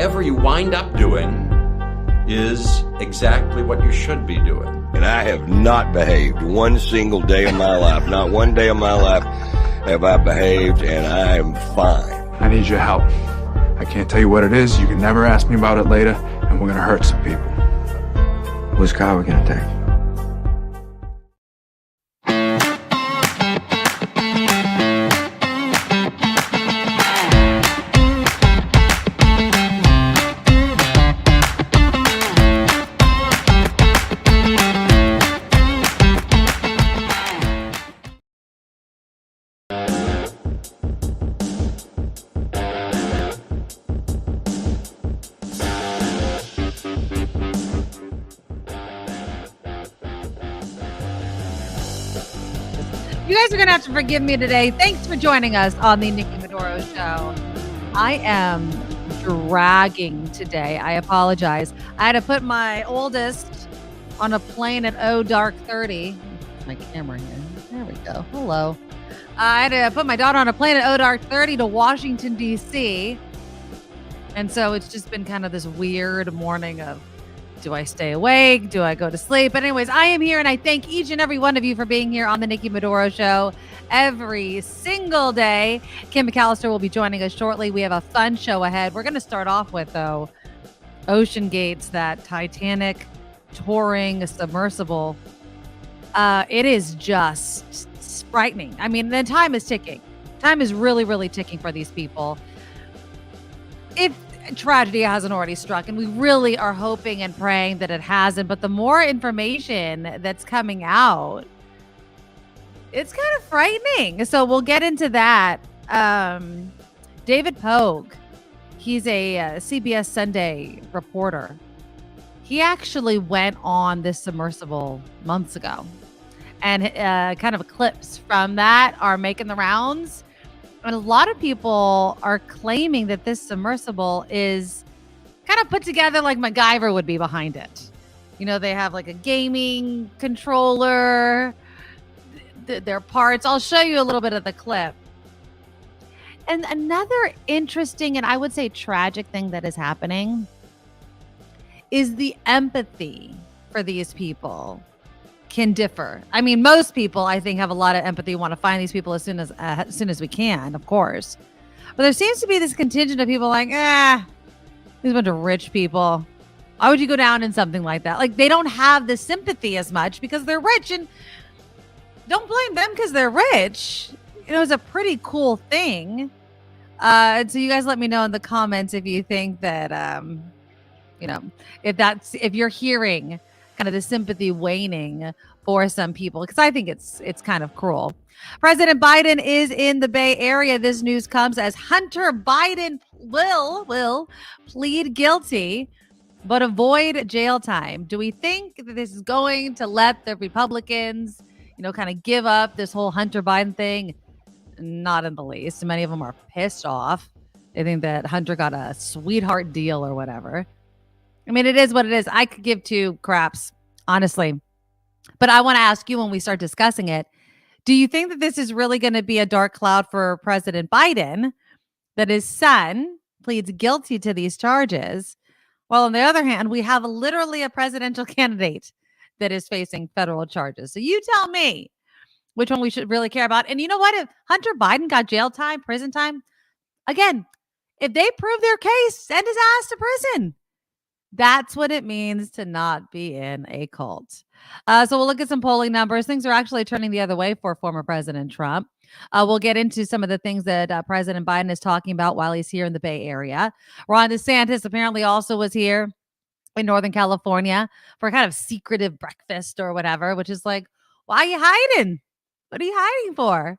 whatever you wind up doing is exactly what you should be doing. And I have not behaved one single day of my life. Not one day of my life have I behaved, and I am fine. I need your help. I can't tell you what it is. You can never ask me about it later, and we're gonna hurt some people. Which car are we gonna take? You guys are going to have to forgive me today. Thanks for joining us on the Nikki Medoro Show. I am dragging today. I apologize. I had to put my oldest on a plane at dark 30. My camera here. There we go. Hello. I had to put my daughter on a plane at dark 30 to Washington, D.C. And so it's just been kind of this weird morning of, do I stay awake? Do I go to sleep? But anyways, I am here, and I thank each and every one of you for being here on the Nikki Medoro Show every single day. Kim McAllister will be joining us shortly. We have a fun show ahead. We're going to start off with, though, Oceangate's that Titanic touring submersible. It is just frightening. I mean, the time is ticking. Time is really, really ticking for these people. If tragedy hasn't already struck, and we really are hoping and praying that it hasn't, but the more information that's coming out, it's kind of frightening. So we'll get into that. David Pogue, he's a CBS Sunday reporter. He actually went on this submersible months ago, and kind of clips from that are making the rounds. And a lot of people are claiming that this submersible is kind of put together like MacGyver would be behind it. You know, they have like a gaming controller, their parts. I'll show you a little bit of the clip. And another interesting and I would say tragic thing that is happening is the empathy for these people can differ. I mean, most people, I think, have a lot of empathy, want to find these people as soon as we can, of course. But there seems to be this contingent of people like, these bunch of rich people. Why would you go down in something like that? Like, they don't have the sympathy as much because they're rich, and don't blame them because they're rich. You know, it's a pretty cool thing. So you guys let me know in the comments if you think that, you know, if you're hearing kind of the sympathy waning for some people, because I think it's kind of cruel. President Biden is in the Bay Area. This news comes as Hunter Biden will plead guilty but avoid jail time. Do we think that this is going to let the Republicans, you know, kind of give up this whole Hunter Biden thing? Not in the least. Many of them are pissed off. They think that Hunter got a sweetheart deal or whatever. I mean, it is what it is. I could give two craps, honestly. But I want to ask you when we start discussing it, do you think that this is really going to be a dark cloud for President Biden, that his son pleads guilty to these charges? While on the other hand, we have literally a presidential candidate that is facing federal charges. So you tell me which one we should really care about. And you know what? If Hunter Biden got jail time, prison time, again, if they prove their case, send his ass to prison. That's what it means to not be in a cult. So we'll look at some polling numbers. Things are actually turning the other way for former President Trump. We'll get into some of the things that President Biden is talking about while he's here in the Bay Area. Ron DeSantis apparently also was here in Northern California for a kind of secretive breakfast or whatever, which is like, why are you hiding? What are you hiding for?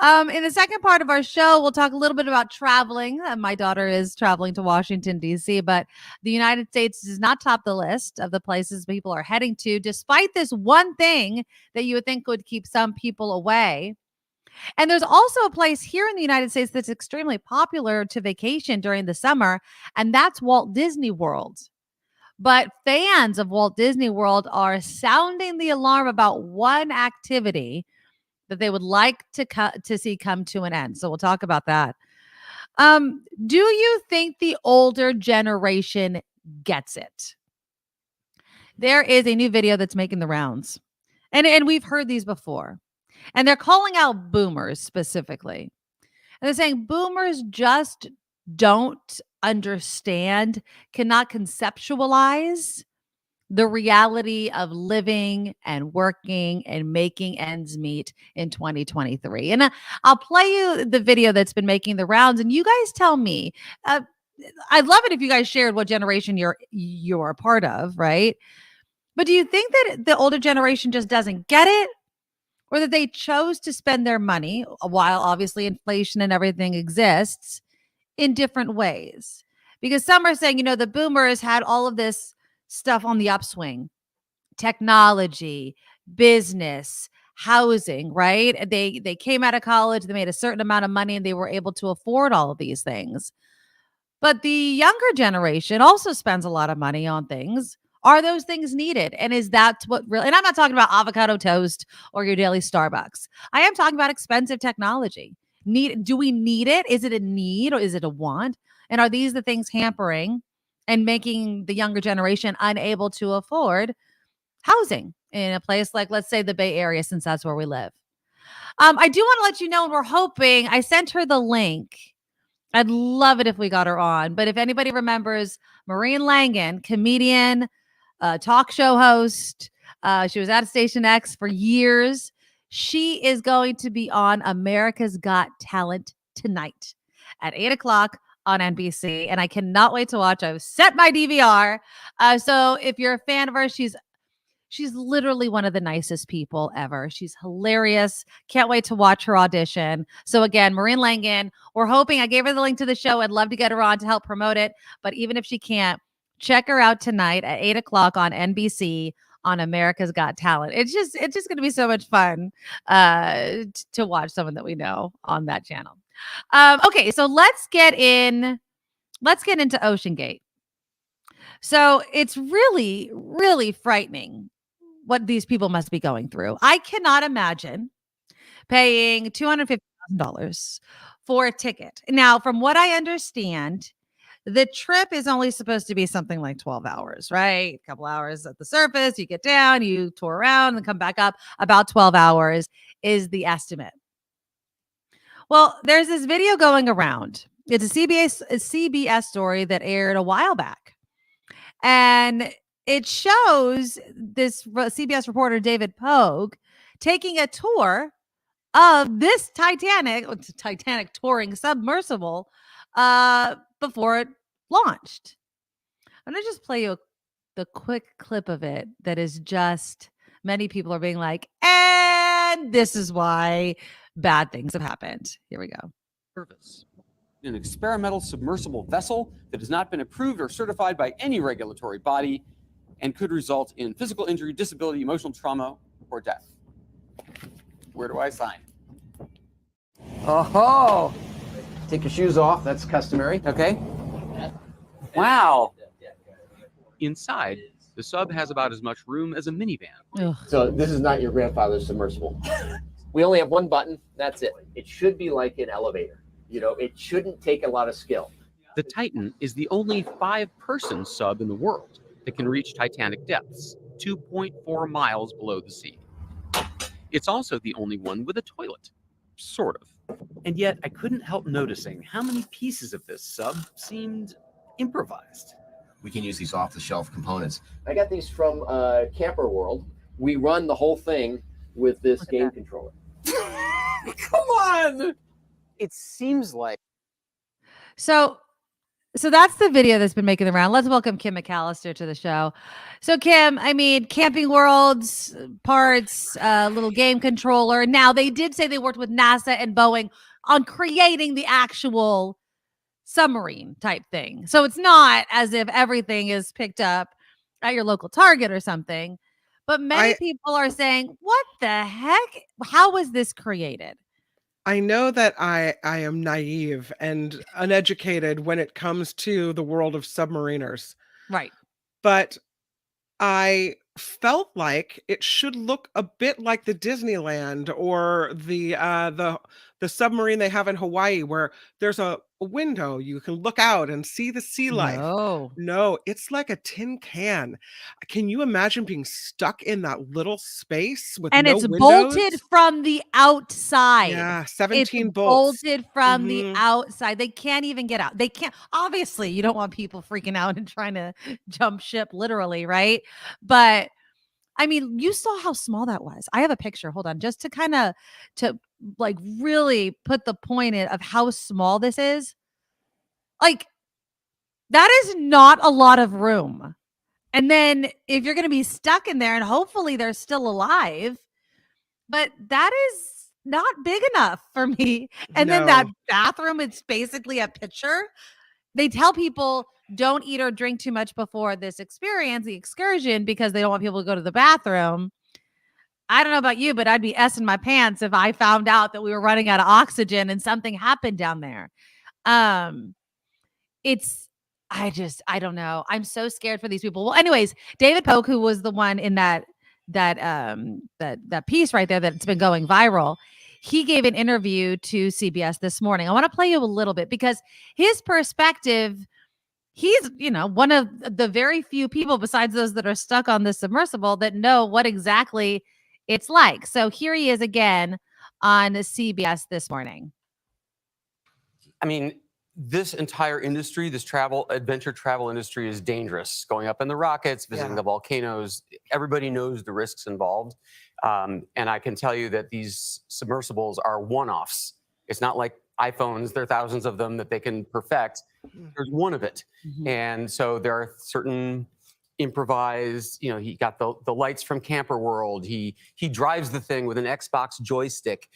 In the second part of our show, we'll talk a little bit about traveling. My daughter is traveling to Washington, D.C., but the United States does not top the list of the places people are heading to, despite this one thing that you would think would keep some people away. And there's also a place here in the United States that's extremely popular to vacation during the summer, and that's Walt Disney World. But fans of Walt Disney World are sounding the alarm about one activity that they would like to see come to an end. So we'll talk about that. Do you think the older generation gets it? There is a new video that's making the rounds. And we've heard these before. And they're calling out boomers specifically. And they're saying boomers just don't understand, cannot conceptualize the reality of living and working and making ends meet in 2023. And I'll play you the video that's been making the rounds, and you guys tell me. I'd love it if you guys shared what generation you're a part of, right? But do you think that the older generation just doesn't get it, or that they chose to spend their money, while obviously inflation and everything exists, in different ways? Because some are saying, the boomers had all of this stuff on the upswing: technology, business, housing, right? They came out of college, they made a certain amount of money, and they were able to afford all of these things. But the younger generation also spends a lot of money on things. Are those things needed? And is that what really, and I'm not talking about avocado toast or your daily Starbucks. I am talking about expensive technology. Do we need it? Is it a need or is it a want? And are these the things hampering and making the younger generation unable to afford housing in a place like, let's say, the Bay Area, since that's where we live? I do want to let you know, and we're hoping, I sent her the link. I'd love it if we got her on. But if anybody remembers Maureen Langan, comedian, talk show host, she was at Station X for years. She is going to be on America's Got Talent tonight at 8:00 on NBC. And I cannot wait to watch. I've set my DVR. So if you're a fan of her, she's literally one of the nicest people ever. She's hilarious. Can't wait to watch her audition. So again, Maureen Langan, we're hoping, I gave her the link to the show. I'd love to get her on to help promote it. But even if she can't, check her out tonight at 8:00 on NBC on America's Got Talent. It's just going to be so much fun to watch someone that we know on that channel. Okay, so let's get into Oceangate. So it's really, really frightening what these people must be going through. I cannot imagine paying $250,000 for a ticket. Now, from what I understand, the trip is only supposed to be something like 12 hours, right? A couple hours at the surface, you get down, you tour around and come back up. About 12 hours is the estimate. Well, there's this video going around. It's a CBS story that aired a while back. And it shows this CBS reporter, David Pogue, taking a tour of this Titanic touring submersible before it launched. I'm going to just play you the quick clip of it that is just, many people are being like, and this is why bad things have happened. Here we go. Service. An experimental submersible vessel that has not been approved or certified by any regulatory body and could result in physical injury, disability, emotional trauma, or death. Where do I sign? Oh, take your shoes off. That's customary. Okay. Wow. Inside, the sub has about as much room as a minivan. Ugh. So this is not your grandfather's submersible. We only have one button. That's it. It should be like an elevator. It shouldn't take a lot of skill. The Titan is the only 5-person sub in the world that can reach Titanic depths, 2.4 miles below the sea. It's also the only one with a toilet, sort of. And yet I couldn't help noticing how many pieces of this sub seemed improvised. We can use these off-the-shelf components. I got these from Camper World. We run the whole thing with this game controller. Come on. It seems like. So that's the video that's been making the round. Let's welcome Kim McAllister to the show. So Kim, Camping World's parts, little game controller. Now, they did say they worked with NASA and Boeing on creating the actual submarine type thing. So it's not as if everything is picked up at your local Target or something. But many people are saying, what the heck? How was this created? I know that I am naive and uneducated when it comes to the world of submariners. Right. But I felt like it should look a bit like the Disneyland or the submarine they have in Hawaii, where there's a a window. You can look out and see the sea life. No, it's like a tin can. Can you imagine being stuck in that little space with And no it's windows? bolted from the outside. Yeah, It's 17 bolts. bolted from the outside. They can't even get out. They can't. Obviously, you don't want people freaking out and trying to jump ship, literally, right? But I mean, you saw how small that was. I have a picture. Hold on, just to kind of like really put the point in of how small this is. Like, that is not a lot of room. And then if you're going to be stuck in there, and hopefully they're still alive, but that is not big enough for me. And then that bathroom, it's basically a pitcher. They tell people don't eat or drink too much before this experience, the excursion, because they don't want people to go to the bathroom. I don't know about you, but I'd be S in my pants if I found out that we were running out of oxygen and something happened down there. I don't know. I'm so scared for these people. Well, anyways, David Polk, who was the one in that piece right there that's been going viral, he gave an interview to CBS this morning. I want to play you a little bit because his perspective, he's, one of the very few people besides those that are stuck on the submersible that know what exactly it's like. So here he is again on CBS this morning. I mean, this entire industry, this adventure travel industry is dangerous. Going up in the rockets, visiting the volcanoes, everybody knows the risks involved. And I can tell you that these submersibles are one-offs. It's not like iPhones, there are thousands of them that they can perfect. There's one of it. And so there are certain improvised, he got the lights from Camper World. He drives the thing with an Xbox joystick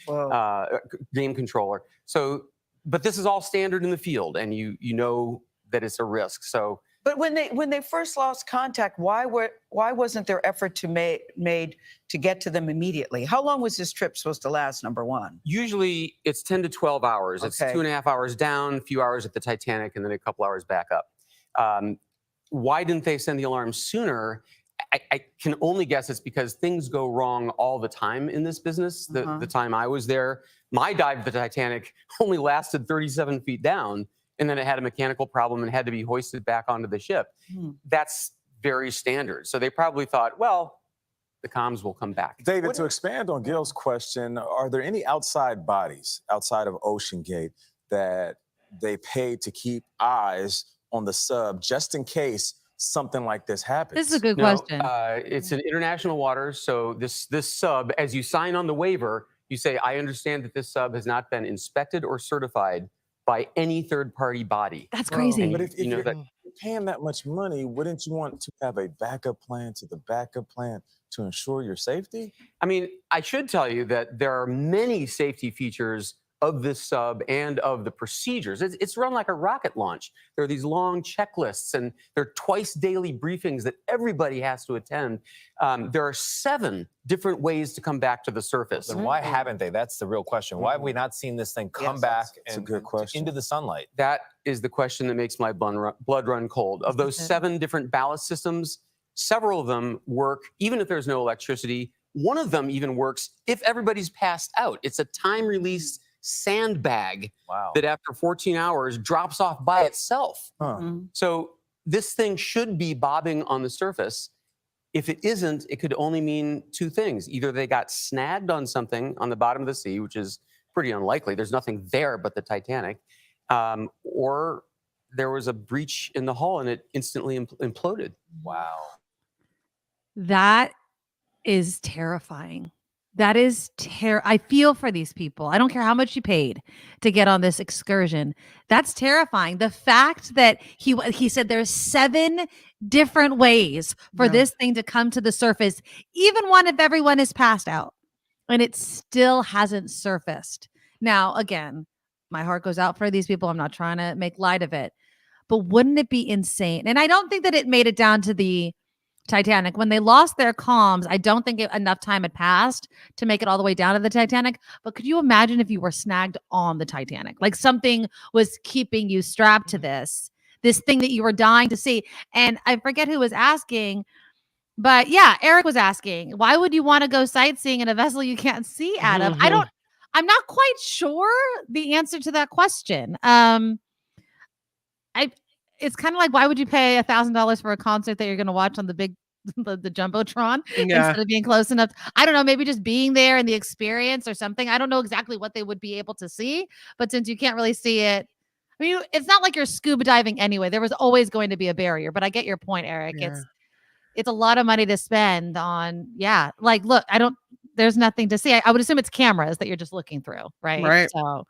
game controller. So, but this is all standard in the field, and you know that it's a risk. So, but when they first lost contact, why wasn't there effort to made to get to them immediately? How long was this trip supposed to last? Number one. Usually it's 10 to 12 hours. Okay. It's 2.5 hours down, a few hours at the Titanic, and then a couple hours back up. Why didn't they send the alarm sooner? I can only guess it's because things go wrong all the time in this business. The time I was there, my dive to the Titanic only lasted 37 feet down, and then it had a mechanical problem and had to be hoisted back onto the ship. That's very standard. So they probably thought, well, the comms will come back. David, to expand on Gil's question, are there any outside bodies outside of Oceangate that they paid to keep eyes on the sub just in case something like this happens? This is a good question. It's in international waters. So this sub, as you sign on the waiver, you say, I understand that this sub has not been inspected or certified by any third-party body. That's crazy. But if you're paying that much money, wouldn't you want to have a backup plan to the backup plan to ensure your safety? I mean, I should tell you that there are many safety features of this sub and of the procedures. It's run like a rocket launch. There are these long checklists, and there are twice daily briefings that everybody has to attend. There are 7 different ways to come back to the surface. And why haven't they? That's the real question. Why have we not seen this thing come back into the sunlight? That is the question that makes my blood run cold. Of those 7 different ballast systems, several of them work even if there's no electricity. One of them even works if everybody's passed out. It's a time-released sandbag that after 14 hours drops off by itself. So this thing should be bobbing on the surface. If it isn't, it could only mean 2 things. Either they got snagged on something on the bottom of the sea, which is pretty unlikely. There's nothing there but the Titanic. Or there was a breach in the hull and it instantly imploded. Wow. That is terrifying. That is I feel for these people. I don't care how much you paid to get on this excursion. That's terrifying. The fact that he said there's 7 different ways for this thing to come to the surface, even one if everyone is passed out, and it still hasn't surfaced. Now, again, my heart goes out for these people. I'm not trying to make light of it, but wouldn't it be insane? And I don't think that it made it down to the Titanic. When they lost their comms, I don't think enough time had passed to make it all the way down to the Titanic. But could you imagine if you were snagged on the Titanic? Like something was keeping you strapped to this thing that you were dying to see. And I forget who was asking, but yeah, Eric was asking, why would you want to go sightseeing in a vessel you can't see out of? I'm not quite sure the answer to that question. it's kind of like, why would you pay $1,000 for a concert that you're going to watch on the big, the Jumbotron instead of being close enough? I don't know, maybe just being there and the experience or something. I don't know exactly what they would be able to see, but since you can't really see it, I mean, it's not like you're scuba diving anyway. There was always going to be a barrier, but I get your point, Eric. Yeah. It's a lot of money to spend on, like, look, there's nothing to see. I would assume it's cameras that you're just looking through, right? Right. So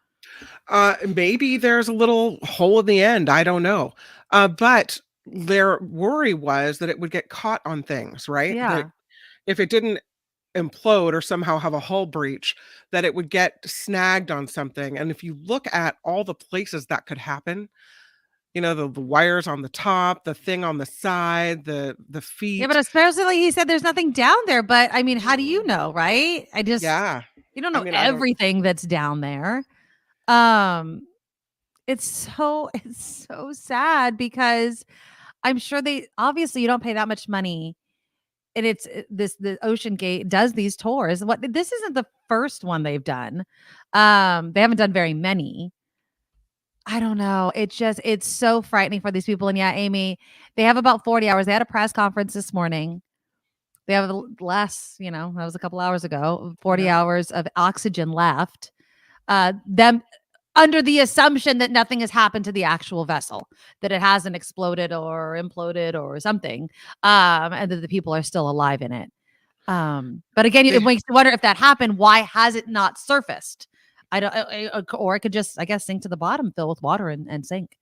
maybe there's a little hole in the end. I don't know. But their worry was that it would get caught on things, right? Yeah. That if it didn't implode or somehow have a hull breach, that it would get snagged on something. And if you look at all the places that could happen, the wires on the top, the thing on the side, the feet. Yeah, but especially he said there's nothing down there. But I mean, how do you know, right? You don't know everything that's down there. It's so sad because I'm sure obviously you don't pay that much money. And the Oceangate does these tours. This isn't the first one they've done. They haven't done very many. I don't know. It's so frightening for these people. And yeah, Amy, they have about 40 hours. They had a press conference this morning. They have less, that was a couple hours ago, 40 hours of oxygen left. Them under the assumption that nothing has happened to the actual vessel, that it hasn't exploded or imploded or something, and that the people are still alive in it. But again, it makes you wonder, if that happened, why has it not surfaced? Or it could just, I guess, sink to the bottom, fill with water and sink.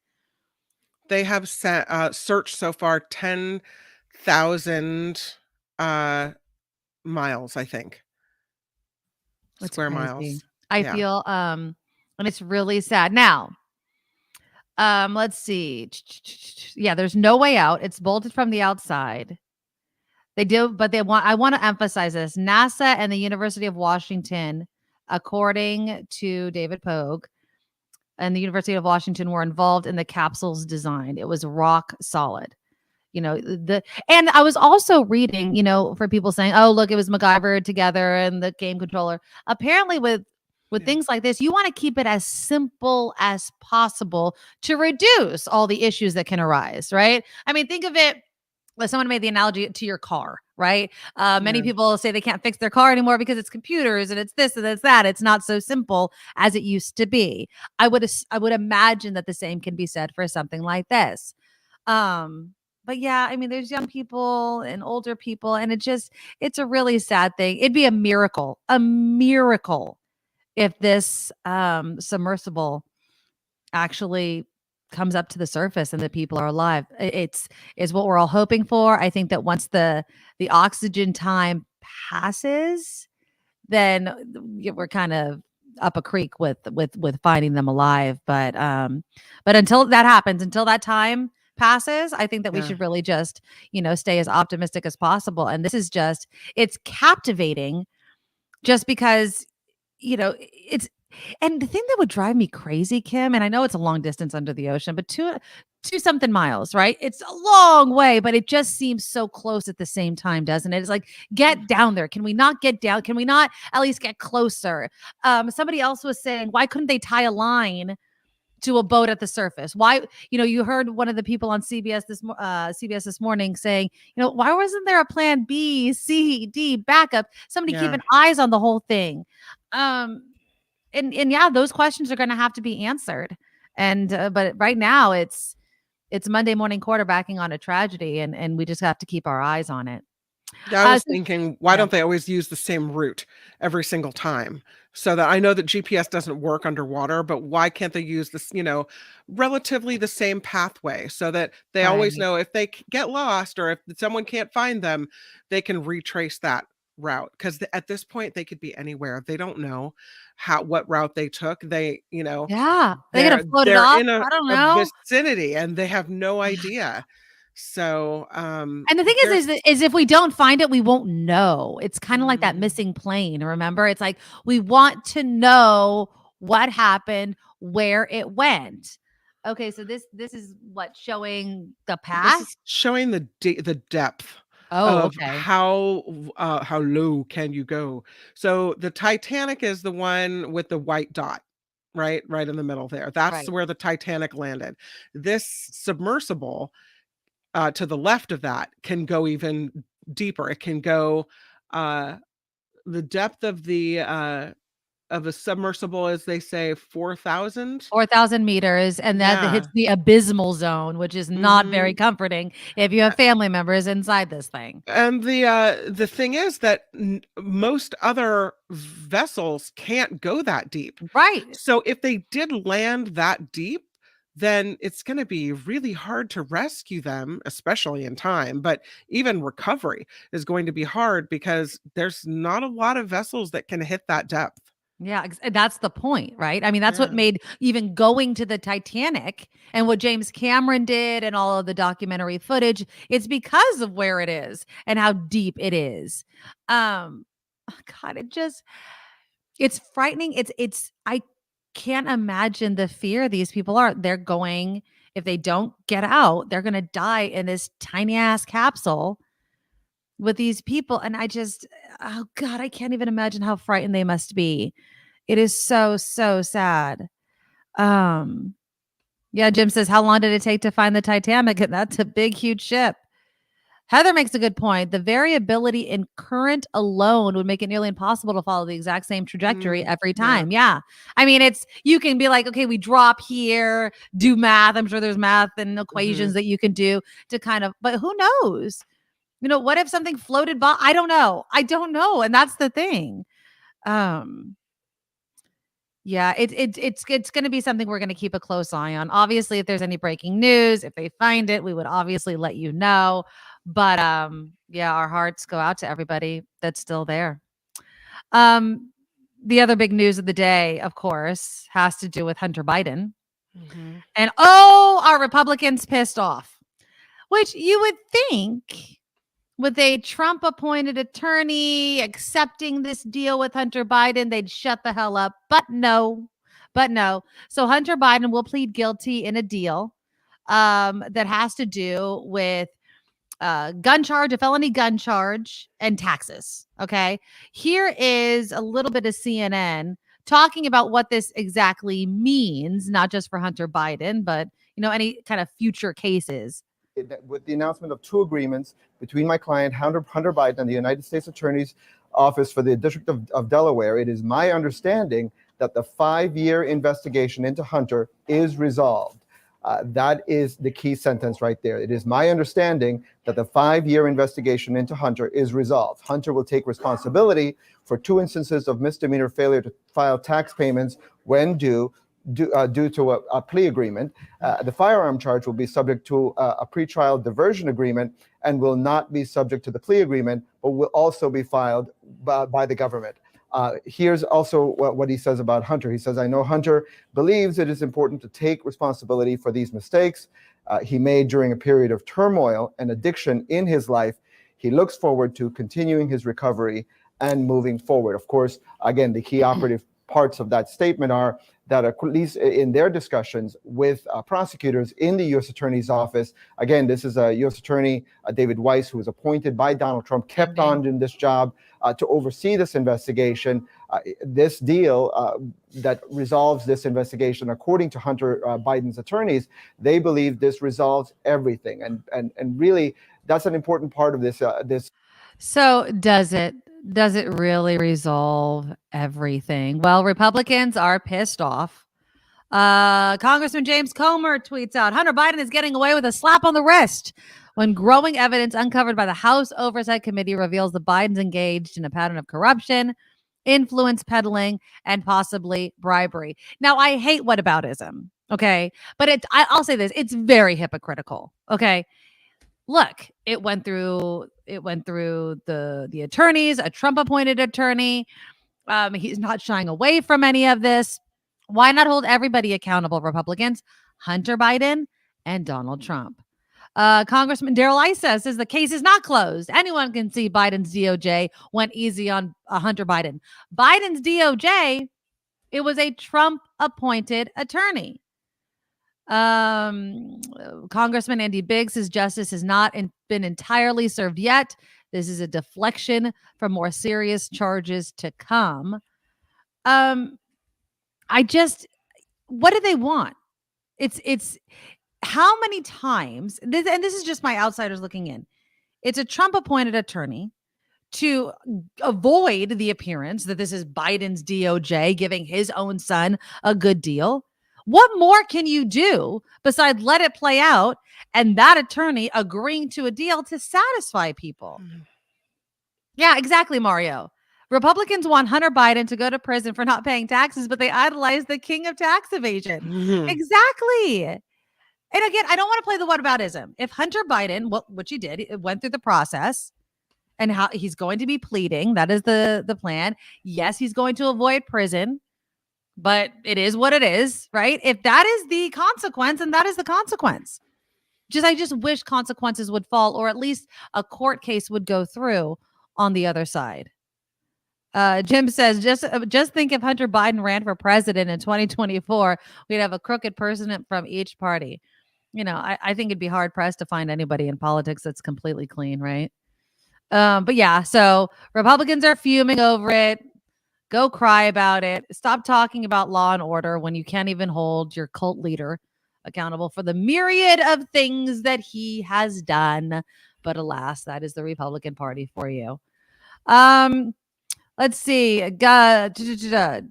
They have searched so far 10,000 miles, I think. That's square crazy. miles. I feel, and it's really sad. Now, let's see. Yeah, there's no way out. It's bolted from the outside. They do, but I want to emphasize this. NASA and the University of Washington, according to David Pogue, and the University of Washington were involved in the capsule's design. It was rock solid. And I was also reading, for people saying, oh, look, it was MacGyver together and the game controller. Apparently with things like this, you want to keep it as simple as possible to reduce all the issues that can arise, right? I mean, think of it. Someone made the analogy to your car, right? Many people say they can't fix their car anymore because it's computers and it's this and it's that. It's not so simple as it used to be. I would imagine that the same can be said for something like this. But yeah, I mean, there's young people and older people, and it's a really sad thing. It'd be a miracle if this submersible actually comes up to the surface and the people are alive. It's what we're all hoping for. I think that once the oxygen time passes, then we're kind of up a creek with finding them alive. But until that happens, until that time passes, I think that we should really just, stay as optimistic as possible. And this is it's captivating just because, it's, and the thing that would drive me crazy, Kim, and I know it's a long distance under the ocean, but two something miles, right? It's a long way, but it just seems so close at the same time, doesn't it? It's like, get down there. Can we not get down? Can we not at least get closer? Somebody else was saying, why couldn't they tie a line to a boat at the surface? Why, you heard one of the people on CBS this morning saying, why wasn't there a plan B, C, D backup? Somebody keeping eyes on the whole thing. And yeah, those questions are going to have to be answered. And but right now it's Monday morning quarterbacking on a tragedy, and we just have to keep our eyes on it. Yeah, I was thinking, why don't they always use the same route every single time? So that I know that GPS doesn't work underwater, but why can't they use this, relatively the same pathway, so that they always know if they get lost or if someone can't find them, they can retrace that route? Because at this point they could be anywhere. They don't know what route they took. They they gotta float it off. In I don't know, a vicinity, and they have no idea. So and the thing is if we don't find it, we won't know. It's kind of like that missing plane. Remember, it's like we want to know what happened, where it went. Okay, so this is what, showing the path? This is showing the depth. Oh, of how low can you go? So the Titanic is the one with the white dot. right in the middle there. That's Right. where the Titanic landed. This submersible to the left of that can go even deeper. It can go the depth of a submersible, as they say, 4,000. 4,000 meters, and that hits Yeah. the abysmal zone, which is not very Mhm. comforting if you have family members inside this thing. And the thing is that most other vessels can't go that deep. Right. So if they did land that deep, then it's going to be really hard to rescue them, especially in time. But even recovery is going to be hard because there's not a lot of vessels that can hit that depth. Yeah, that's the point, right? I mean, that's what Yeah. made even going to the Titanic and what James Cameron did and all of the documentary footage. It's because of where it is and how deep it is. God, it's frightening. I can't imagine the fear these people are. They're going, if they don't get out, they're going to die in this tiny ass capsule with these people. And oh God, I can't even imagine how frightened they must be. It is so, so sad. Yeah, Jim says, how long did it take to find the Titanic? And that's a big, huge ship. Heather makes a good point. The variability in current alone would make it nearly impossible to follow the exact same trajectory every time. Yeah. I mean, you can be like, okay, we drop here, do math. I'm sure there's math and equations that you can do to but who knows? What if something floated by? I don't know. And that's the thing. Yeah, it's going to be something we're going to keep a close eye on. Obviously, if there's any breaking news, if they find it, we would obviously let you know. But yeah, our hearts go out to everybody that's still there. The other big news of the day, of course, has to do with Hunter Biden. And are Republicans pissed off? Which you would think, with a Trump-appointed attorney accepting this deal with Hunter Biden, they'd shut the hell up. But no. So Hunter Biden will plead guilty in a deal that has to do with a felony gun charge, and taxes. Okay. Here is a little bit of CNN talking about what this exactly means, not just for Hunter Biden, but any kind of future cases. With the announcement of 2 agreements between my client, Hunter Biden, and the United States Attorney's Office for the District of Delaware, it is my understanding that the 5-year investigation into Hunter is resolved. That is the key sentence right there. It is my understanding that the 5-year investigation into Hunter is resolved. Hunter will take responsibility for 2 instances of misdemeanor failure to file tax payments when due to a plea agreement. The firearm charge will be subject to a pretrial diversion agreement and will not be subject to the plea agreement, but will also be filed by the government. Here's also what he says about Hunter. He says, I know Hunter believes it is important to take responsibility for these mistakes he made during a period of turmoil and addiction in his life. He looks forward to continuing his recovery and moving forward. Of course, again, the key operative parts of that statement are that at least in their discussions with prosecutors in the U.S. Attorney's Office, again, this is a U.S. Attorney, David Weiss, who was appointed by Donald Trump, kept on in this job to oversee this investigation. This deal that resolves this investigation, according to Hunter Biden's attorneys, they believe this resolves everything. And really, that's an important part of this. So does it really resolve everything? Well, Republicans are pissed off. Congressman James Comer tweets out, Hunter Biden is getting away with a slap on the wrist when growing evidence uncovered by the House Oversight Committee reveals the Bidens engaged in a pattern of corruption, influence peddling, and possibly bribery. Now, I hate whataboutism, okay? But I'll say this, it's very hypocritical, okay? Look, it went through the attorneys, a Trump appointed attorney. He's not shying away from any of this. Why not hold everybody accountable, Republicans, Hunter Biden and Donald Trump? Congressman Darrell Issa says the case is not closed. Anyone can see Biden's DOJ went easy on Hunter Biden. Biden's DOJ, it was a Trump appointed attorney. Congressman Andy Biggs says justice has not been entirely served yet. This is a deflection from more serious charges to come. what do they want? It's how many times, and this is just my outsiders looking in. It's a Trump appointed attorney to avoid the appearance that this is Biden's DOJ giving his own son a good deal. What more can you do besides let it play out and that attorney agreeing to a deal to satisfy people? Yeah, exactly, Mario. Republicans want Hunter Biden to go to prison for not paying taxes, but they idolize the king of tax evasion. Exactly. And again, I don't want to play the whataboutism. If Hunter Biden, which he did, went through the process and how he's going to be pleading, that is the plan. Yes, he's going to avoid prison, but it is what it is, right? If that is the consequence, and that is the consequence. I just wish consequences would fall, or at least a court case would go through on the other side. Jim says, just think if Hunter Biden ran for president in 2024, we'd have a crooked person from each party. You know, I think it'd be hard pressed to find anybody in politics that's completely clean, right? But yeah, so Republicans are fuming over it. Go cry about it. Stop talking about law and order when you can't even hold your cult leader accountable for the myriad of things that he has done. But alas, that is the Republican Party for you. Let's see. Here's a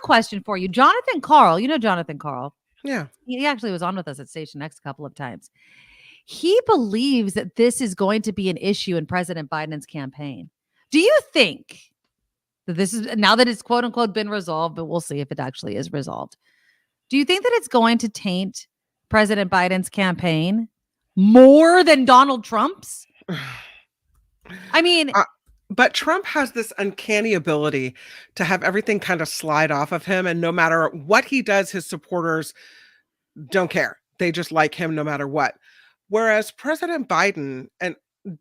question for you. Jonathan Carl. You know Jonathan Carl. Yeah. He actually was on with us at Station X a couple of times. He believes that this is going to be an issue in President Biden's campaign. Do you think that this is, now that it's quote unquote been resolved, but we'll see if it actually is resolved. Do you think that it's going to taint President Biden's campaign more than Donald Trump's? I mean, but Trump has this uncanny ability to have everything kind of slide off of him. And no matter what he does, his supporters don't care. They just like him no matter what. Whereas President Biden and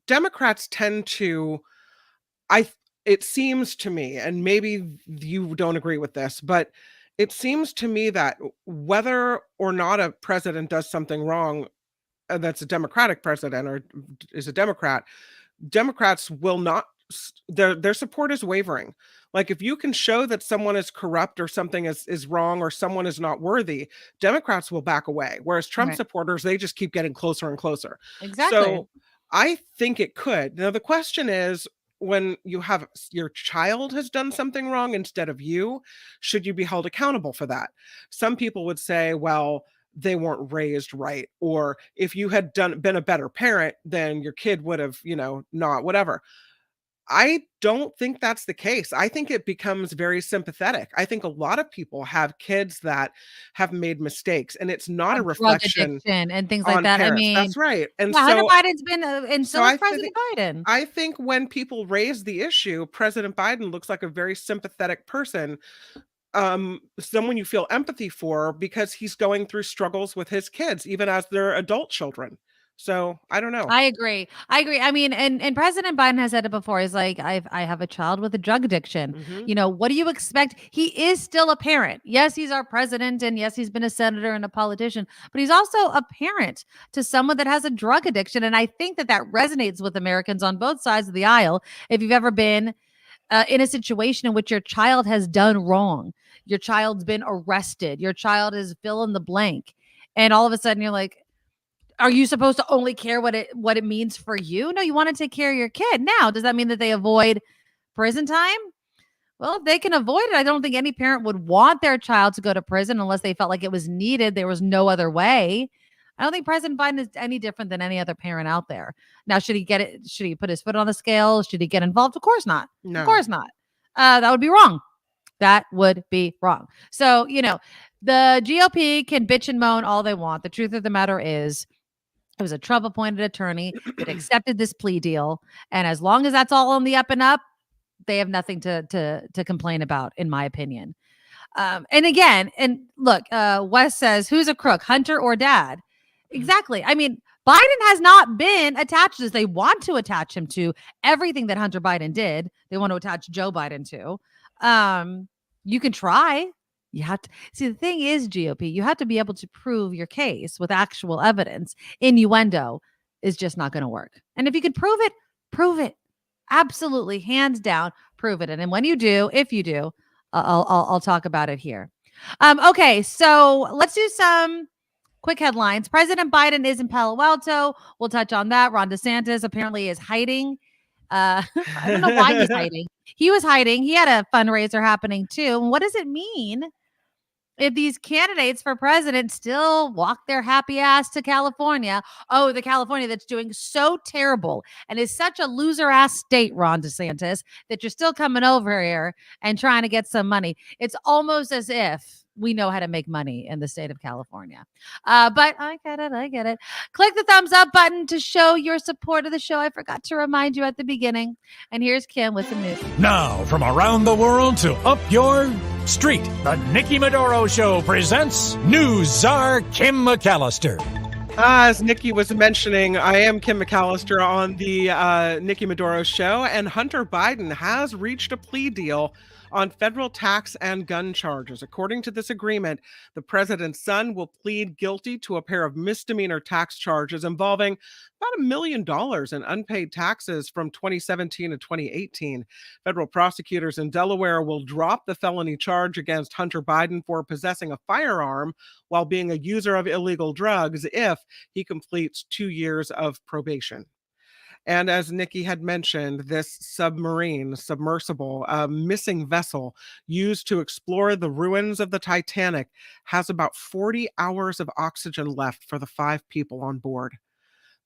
Democrats tend to, it seems to me, and maybe you don't agree with this, but it seems to me that whether or not a president does something wrong, that's a Democratic president or is a Democrat, Democrats will not, their support is wavering. Like if you can show that someone is corrupt or something is wrong or someone is not worthy, Democrats will back away. Whereas Trump supporters, they just keep getting closer and closer. Exactly. So I think it could. Now the question is, when you have your child has done something wrong instead of you, should you be held accountable for that? Some people would say, well, they weren't raised right. Or if you had been a better parent, then your kid would have, not whatever. I don't think that's the case. I think it becomes very sympathetic. I think a lot of people have kids that have made mistakes, and it's not a reflection and things like that. Parents. I mean, that's right. And Hunter Biden's been, and so is President Biden. I think when people raise the issue, President Biden looks like a very sympathetic person, someone you feel empathy for because he's going through struggles with his kids, even as they're adult children. So I don't know. I agree. I mean, and President Biden has said it before. He's like, I have a child with a drug addiction. Mm-hmm. What do you expect? He is still a parent. Yes, he's our president. And yes, he's been a senator and a politician, but he's also a parent to someone that has a drug addiction. And I think that resonates with Americans on both sides of the aisle. If you've ever been in a situation in which your child has done wrong, your child's been arrested, your child is fill in the blank. And all of a sudden you're like, are you supposed to only care what it means for you? No, you want to take care of your kid. Now, does that mean that they avoid prison time? Well, if they can avoid it, I don't think any parent would want their child to go to prison unless they felt like it was needed. There was no other way. I don't think President Biden is any different than any other parent out there. Now, should he get it? Should he put his foot on the scale? Should he get involved? Of course not. No. Of course not. That would be wrong. That would be wrong. So, the GOP can bitch and moan all they want. The truth of the matter is, it was a Trump appointed attorney that accepted this plea deal. And as long as that's all on the up and up, they have nothing to complain about, in my opinion. And again, and look, Wes says, who's a crook, Hunter or Dad? Exactly. I mean, Biden has not been attached to this. They want to attach him to everything that Hunter Biden did. They want to attach Joe Biden to. You can try. You have to see, the thing is, GOP, you have to be able to prove your case with actual evidence. Innuendo is just not going to work. And if you can prove it. Absolutely, hands down, prove it. And then when you do, if you do, I'll talk about it here. Okay, so let's do some quick headlines. President Biden is in Palo Alto. We'll touch on that. Ron DeSantis apparently is hiding. I don't know why he's hiding. He was hiding. He had a fundraiser happening too. And what does it mean if these candidates for president still walk their happy ass to California? Oh, the California that's doing so terrible and is such a loser ass state, Ron DeSantis, that you're still coming over here and trying to get some money. It's almost as if we know how to make money in the state of California. But I get it. Click the thumbs up button to show your support of the show. I forgot to remind you at the beginning. And here's Kim with the news. Now, from around the world to up your street, the Nikki Medoro Show presents News Czar Kim McAllister. As Nikki was mentioning, I am Kim McAllister on the Nikki Medoro Show, and Hunter Biden has reached a plea deal on federal tax and gun charges. According to this agreement, the president's son will plead guilty to a pair of misdemeanor tax charges involving about $1 million in unpaid taxes from 2017 to 2018. Federal prosecutors in Delaware will drop the felony charge against Hunter Biden for possessing a firearm while being a user of illegal drugs if he completes 2 years of probation. And as Nikki had mentioned, this submersible, missing vessel used to explore the ruins of the Titanic has about 40 hours of oxygen left for the 5 people on board.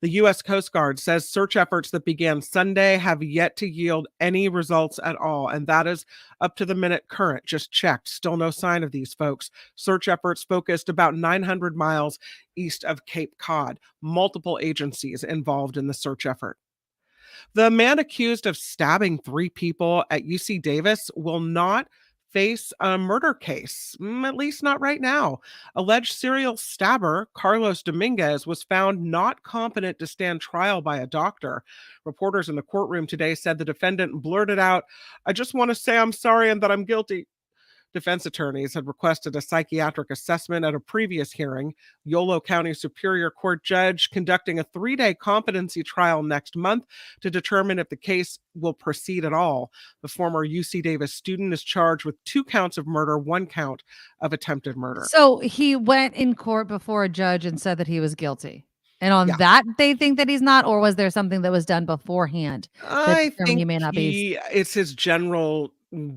The U.S. Coast Guard says search efforts that began Sunday have yet to yield any results at all, and that is up to the minute current. Just checked. Still no sign of these folks. Search efforts focused about 900 miles east of Cape Cod. Multiple agencies involved in the search effort. The man accused of stabbing 3 people at UC Davis will not face a murder case, at least not right now. Alleged serial stabber Carlos Dominguez was found not competent to stand trial by a doctor. Reporters in the courtroom today said the defendant blurted out, "I just want to say I'm sorry and that I'm guilty." Defense attorneys had requested a psychiatric assessment at a previous hearing. Yolo County Superior Court judge conducting a 3-day competency trial next month to determine if the case will proceed at all. The former UC Davis student is charged with 2 counts of murder, 1 count of attempted murder. So he went in court before a judge and said that he was guilty. And on that, they think that he's not, or was there something that was done beforehand? I think he may not be. It's his general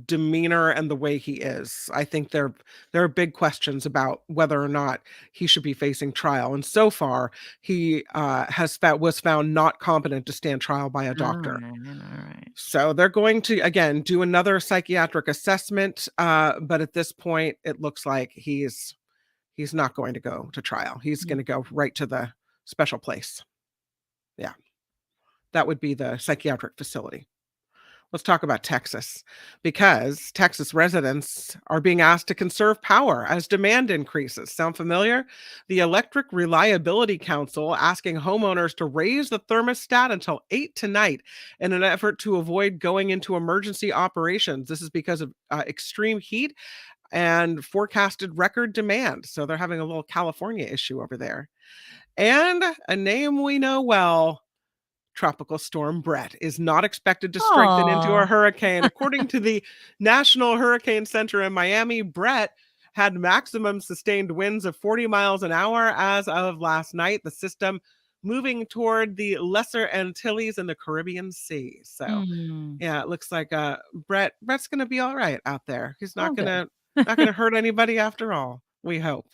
demeanor and the way he is. I think there are big questions about whether or not he should be facing trial. And so far, he was found not competent to stand trial by a doctor. All right. So they're going to again do another psychiatric assessment, but at this point, it looks like he's not going to go to trial. He's going to go right to the special place. Yeah, that would be the psychiatric facility. Let's talk about Texas, because Texas residents are being asked to conserve power as demand increases. Sound familiar? The Electric Reliability Council asking homeowners to raise the thermostat until 8 tonight in an effort to avoid going into emergency operations. This is because of extreme heat and forecasted record demand. So they're having a little California issue over there. And a name we know well, Tropical Storm Brett, is not expected to strengthen into a hurricane. According to the National Hurricane Center in Miami, Brett had maximum sustained winds of 40 miles an hour as of last night. The system moving toward the Lesser Antilles and the Caribbean Sea. So, yeah, it looks like Brett's going to be all right out there. He's not going to hurt anybody after all, we hope.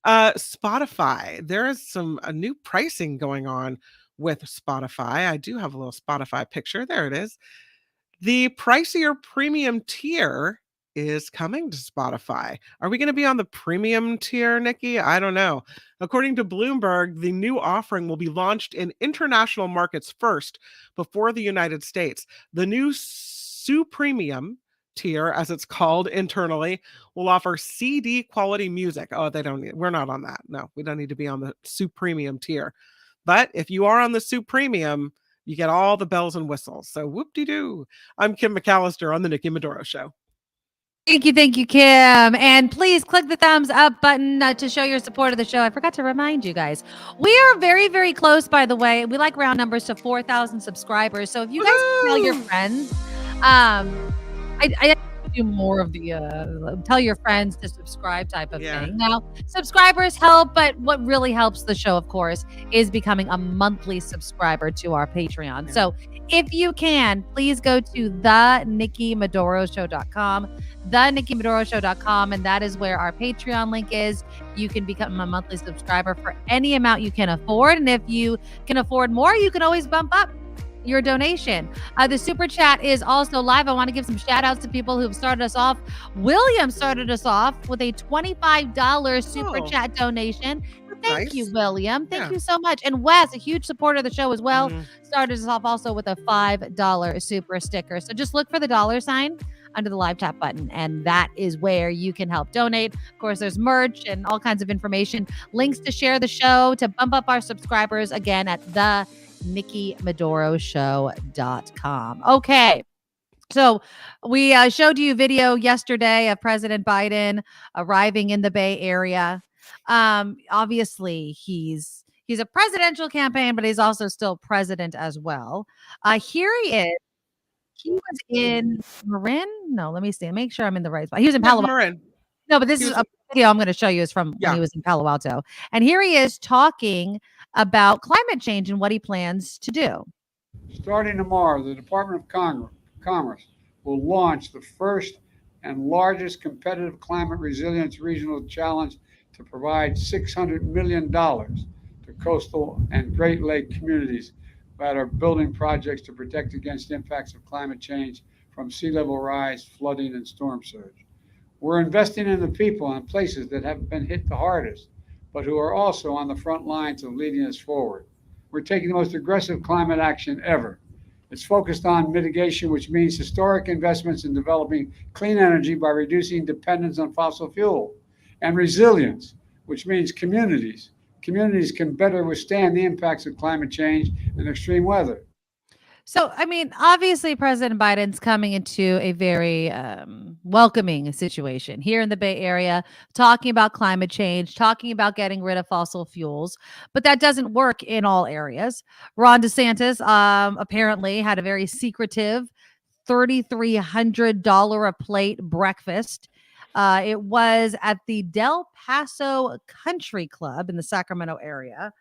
Spotify, there is some new pricing going on with Spotify. I do have a little Spotify picture. There it is. The pricier premium tier is coming to Spotify. Are we going to be on the premium tier, Nikki? I don't know. According to Bloomberg, the new offering will be launched in international markets first before the United States. The new Supremium tier, as it's called internally, will offer CD quality music. Oh, we're not on that. No, we don't need to be on the Supremium tier. But if you are on the Supremium, you get all the bells and whistles. So whoop-de-doo. I'm Kim McAllister on the Nikki Medoro Show. Thank you, Kim. And please click the thumbs up button to show your support of the show. I forgot to remind you guys, we are very, very close, by the way. We like round numbers to 4,000 subscribers. So if you guys can tell your friends, do more of the tell your friends to subscribe type of thing. Now, subscribers help, but what really helps the show, of course, is becoming a monthly subscriber to our Patreon. So if you can, please go to thenikkimedoroshow.com, thenikkimedoroshow.com, and that is where our Patreon link is. You can become a monthly subscriber for any amount you can afford, and if you can afford more, you can always bump up your donation. The super chat is also live. I want to give some shout outs to people who've started us off. William started us off with a $25 super chat donation. Thank you, William. Thank you so much. And Wes, a huge supporter of the show as well, started us off also with a $5 super sticker. So just look for the $sign under the live chat button, and that is where you can help donate. Of course, there's merch and all kinds of information, links to share the show, to bump up our subscribers, again at the NikkiMedoroShow.com. Okay. So we showed you a video yesterday of President Biden arriving in the Bay Area. Obviously, he's a presidential campaign, but he's also still president as well. Here he is. He was in Marin. No, let me see. Make sure I'm in the right spot. He was in Palo Alto. Marin. No, but this is a video I'm going to show you is from when he was in Palo Alto. And here he is talking about climate change and what he plans to do. Starting tomorrow, the Department of Commerce will launch the first and largest competitive climate resilience regional challenge to provide $600 million to coastal and Great Lake communities that are building projects to protect against impacts of climate change from sea level rise, flooding, and storm surge. We're investing in the people and places that have been hit the hardest, but who are also on the front lines of leading us forward. We're taking the most aggressive climate action ever. It's focused on mitigation, which means historic investments in developing clean energy by reducing dependence on fossil fuel, and resilience, which means communities can better withstand the impacts of climate change and extreme weather. So, I mean, obviously, President Biden's coming into a very welcoming situation here in the Bay Area, talking about climate change, talking about getting rid of fossil fuels. But that doesn't work in all areas. Ron DeSantis apparently had a very secretive $3,300 a plate breakfast. It was at the Del Paso Country Club in the Sacramento area.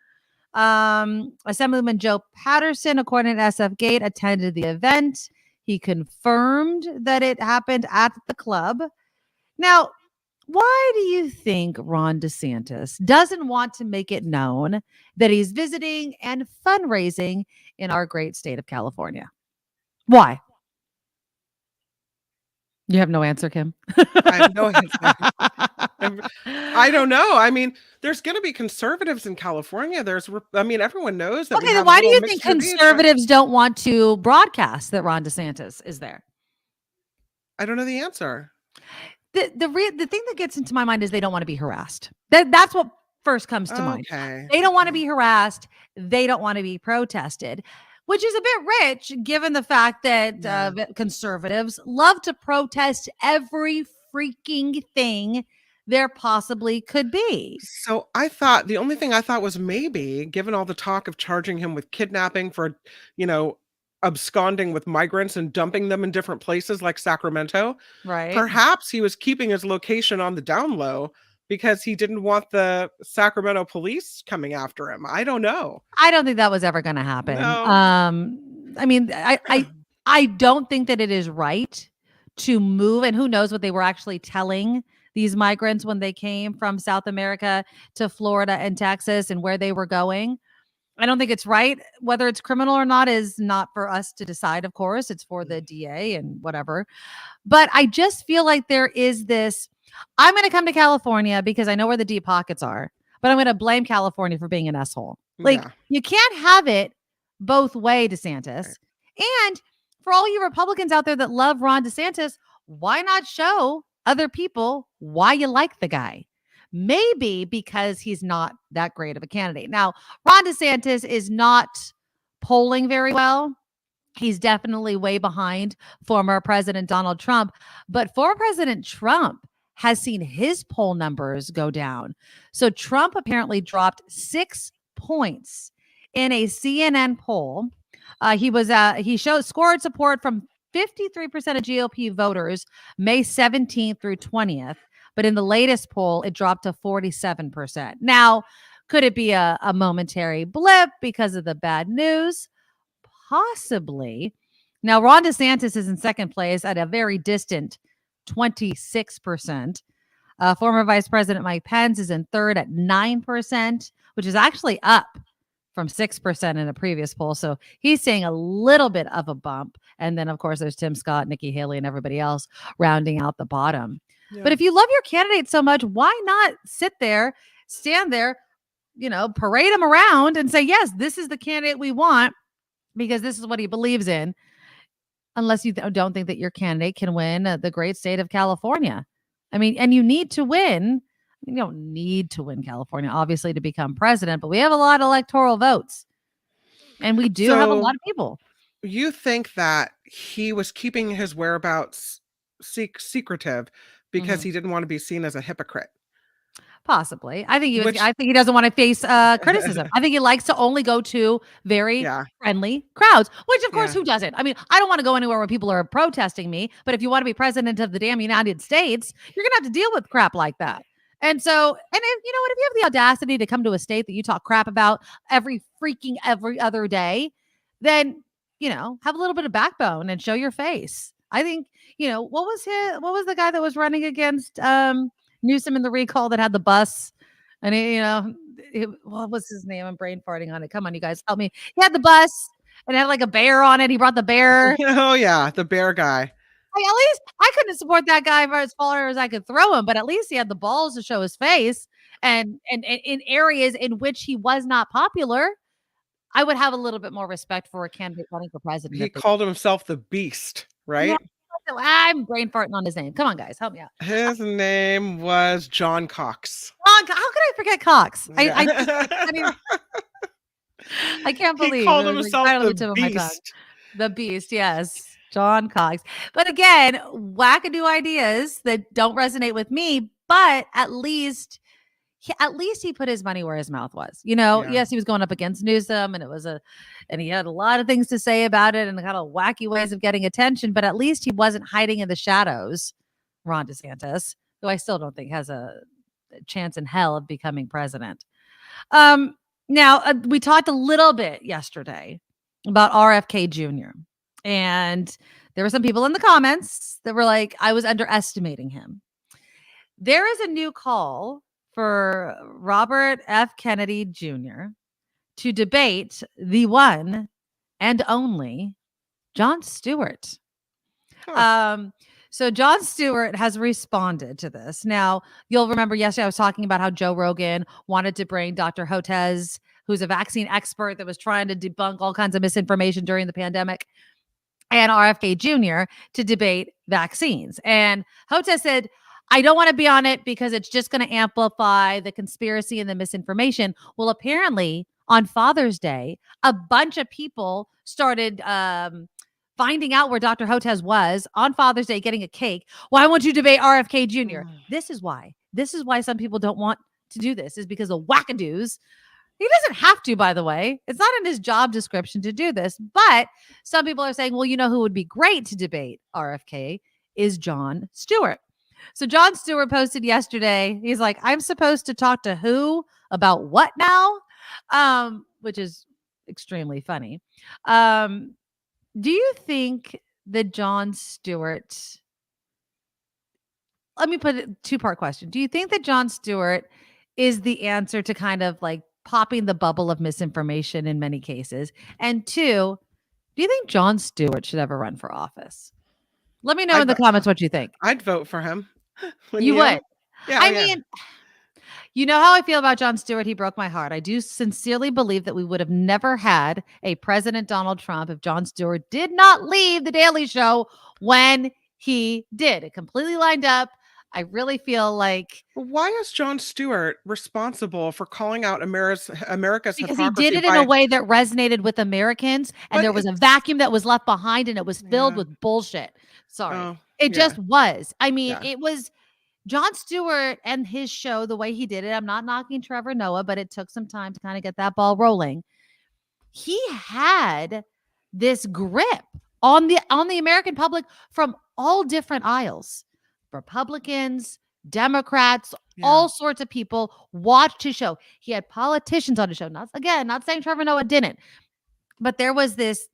Assemblyman Joe Patterson, according to SFGate, attended the event. He confirmed that it happened at the club. Now, why do you think Ron DeSantis doesn't want to make it known that he's visiting and fundraising in our great state of California? Why? You have no answer, Kim? I have no answer. I don't know. I mean, there's going to be conservatives in California. Everyone knows that. Okay, then why do you think conservatives don't want to broadcast that Ron DeSantis is there? I don't know the answer. The thing that gets into my mind is they don't want to be harassed. That's what first comes to mind. They don't want to be harassed. They don't want to be protested, which is a bit rich given the fact that conservatives love to protest every freaking thing there possibly could be. So I thought the only thing I thought was maybe, given all the talk of charging him with kidnapping for, absconding with migrants and dumping them in different places like Sacramento, right? Perhaps he was keeping his location on the down low because he didn't want the Sacramento police coming after him. I don't know. I don't think that was ever going to happen. No. I mean, I don't think that it is right to move, and who knows what they were actually telling these migrants when they came from South America to Florida and Texas and where they were going. I don't think it's right. Whether it's criminal or not is not for us to decide, of course. It's for the DA and whatever. But I just feel like there is this, I'm going to come to California because I know where the deep pockets are, but I'm going to blame California for being an asshole. You can't have it both way, DeSantis. And for all you Republicans out there that love Ron DeSantis, why not show other people why you like the guy? Maybe because he's not that great of a candidate. Now, Ron DeSantis is not polling very well. He's definitely way behind former President Donald Trump. But former President Trump has seen his poll numbers go down. So Trump apparently dropped 6 points in a CNN poll. He scored support from 53% of GOP voters May 17th through 20th, but in the latest poll, it dropped to 47%. Now, could it be a momentary blip because of the bad news? Possibly. Now, Ron DeSantis is in second place at a very distant 26%. Former Vice President Mike Pence is in third at 9%, which is actually up from 6% in a previous poll. So he's seeing a little bit of a bump. And then, of course, there's Tim Scott, Nikki Haley, and everybody else rounding out the bottom. Yeah. But if you love your candidate so much, why not sit there, stand there, parade him around and say, yes, this is the candidate we want because this is what he believes in, unless you don't think that your candidate can win the great state of California. I mean, and you need to win. You don't need to win California, obviously, to become president, but we have a lot of electoral votes. And we do have a lot of people. You think that he was keeping his whereabouts secretive because he didn't want to be seen as a hypocrite? Possibly. I think he doesn't want to face criticism. I think he likes to only go to very friendly crowds, which of course, who doesn't? I mean, I don't want to go anywhere where people are protesting me, but if you want to be president of the damn United States, you're going to have to deal with crap like that. And so, and if you have the audacity to come to a state that you talk crap about every other day, then, have a little bit of backbone and show your face. I think, what was the guy that was running against, Newsom in the recall that had the bus, and what was his name? I'm brain farting on it. Come on, you guys, help me. He had the bus and it had like a bear on it. He brought the bear. Oh yeah, the bear guy. At least I couldn't support that guy for as far as I could throw him, but at least he had the balls to show his face. And in areas in which he was not popular, I would have a little bit more respect for a candidate running for president. He called himself the Beast, right? Yeah. I'm brain farting on his name. Come on, guys, help me out. His name was John Cox. How could I forget Cox? I mean, I can't believe he called himself the Beast. The Beast, yes, John Cox. But again, wackadoo ideas that don't resonate with me. But at least he put his money where his mouth was. Yes, he was going up against Newsom, and he had a lot of things to say about it and kind of wacky ways of getting attention, but at least he wasn't hiding in the shadows, Ron DeSantis, who I still don't think has a chance in hell of becoming president. Now, we talked a little bit yesterday about RFK Jr., and there were some people in the comments that were like, I was underestimating him. There is a new call for Robert F. Kennedy Jr. to debate the one and only Jon Stewart. So Jon Stewart has responded to this. Now, you'll remember yesterday I was talking about how Joe Rogan wanted to bring Dr. Hotez, who's a vaccine expert that was trying to debunk all kinds of misinformation during the pandemic, and RFK Jr. to debate vaccines. And Hotez said, I don't want to be on it because it's just going to amplify the conspiracy and the misinformation. Well, apparently on Father's Day, a bunch of people started finding out where Dr. Hotez was on Father's Day getting a cake. Why won't you debate RFK Jr.? This is why some people don't want to do this, is because of wackadoos. He doesn't have to, by the way. It's not in his job description to do this. But some people are saying, well, who would be great to debate RFK is Jon Stewart. So Jon Stewart posted yesterday. He's like, I'm supposed to talk to who about what now? Which is extremely funny. Do you think that Jon Stewart, let me put it two-part question. Do you think that Jon Stewart is the answer to kind of like popping the bubble of misinformation in many cases? And two, do you think Jon Stewart should ever run for office? Let me know in the comments what you think. I'd vote for him. You would? Yeah. I mean, you know how I feel about Jon Stewart. He broke my heart. I do sincerely believe that we would have never had a President Donald Trump if Jon Stewart did not leave The Daily Show when he did. It completely lined up. I really feel like... Why is Jon Stewart responsible for calling out America's because hypocrisy? He did it in a way that resonated with Americans, and there was a vacuum that was left behind, and it was filled with bullshit. Sorry. It just was. I mean, it was Jon Stewart and his show, the way he did it. I'm not knocking Trevor Noah, but it took some time to kind of get that ball rolling. He had this grip on the American public from all different aisles. Republicans, Democrats, all sorts of people watched his show. He had politicians on his show. Not saying Trevor Noah didn't, but there was this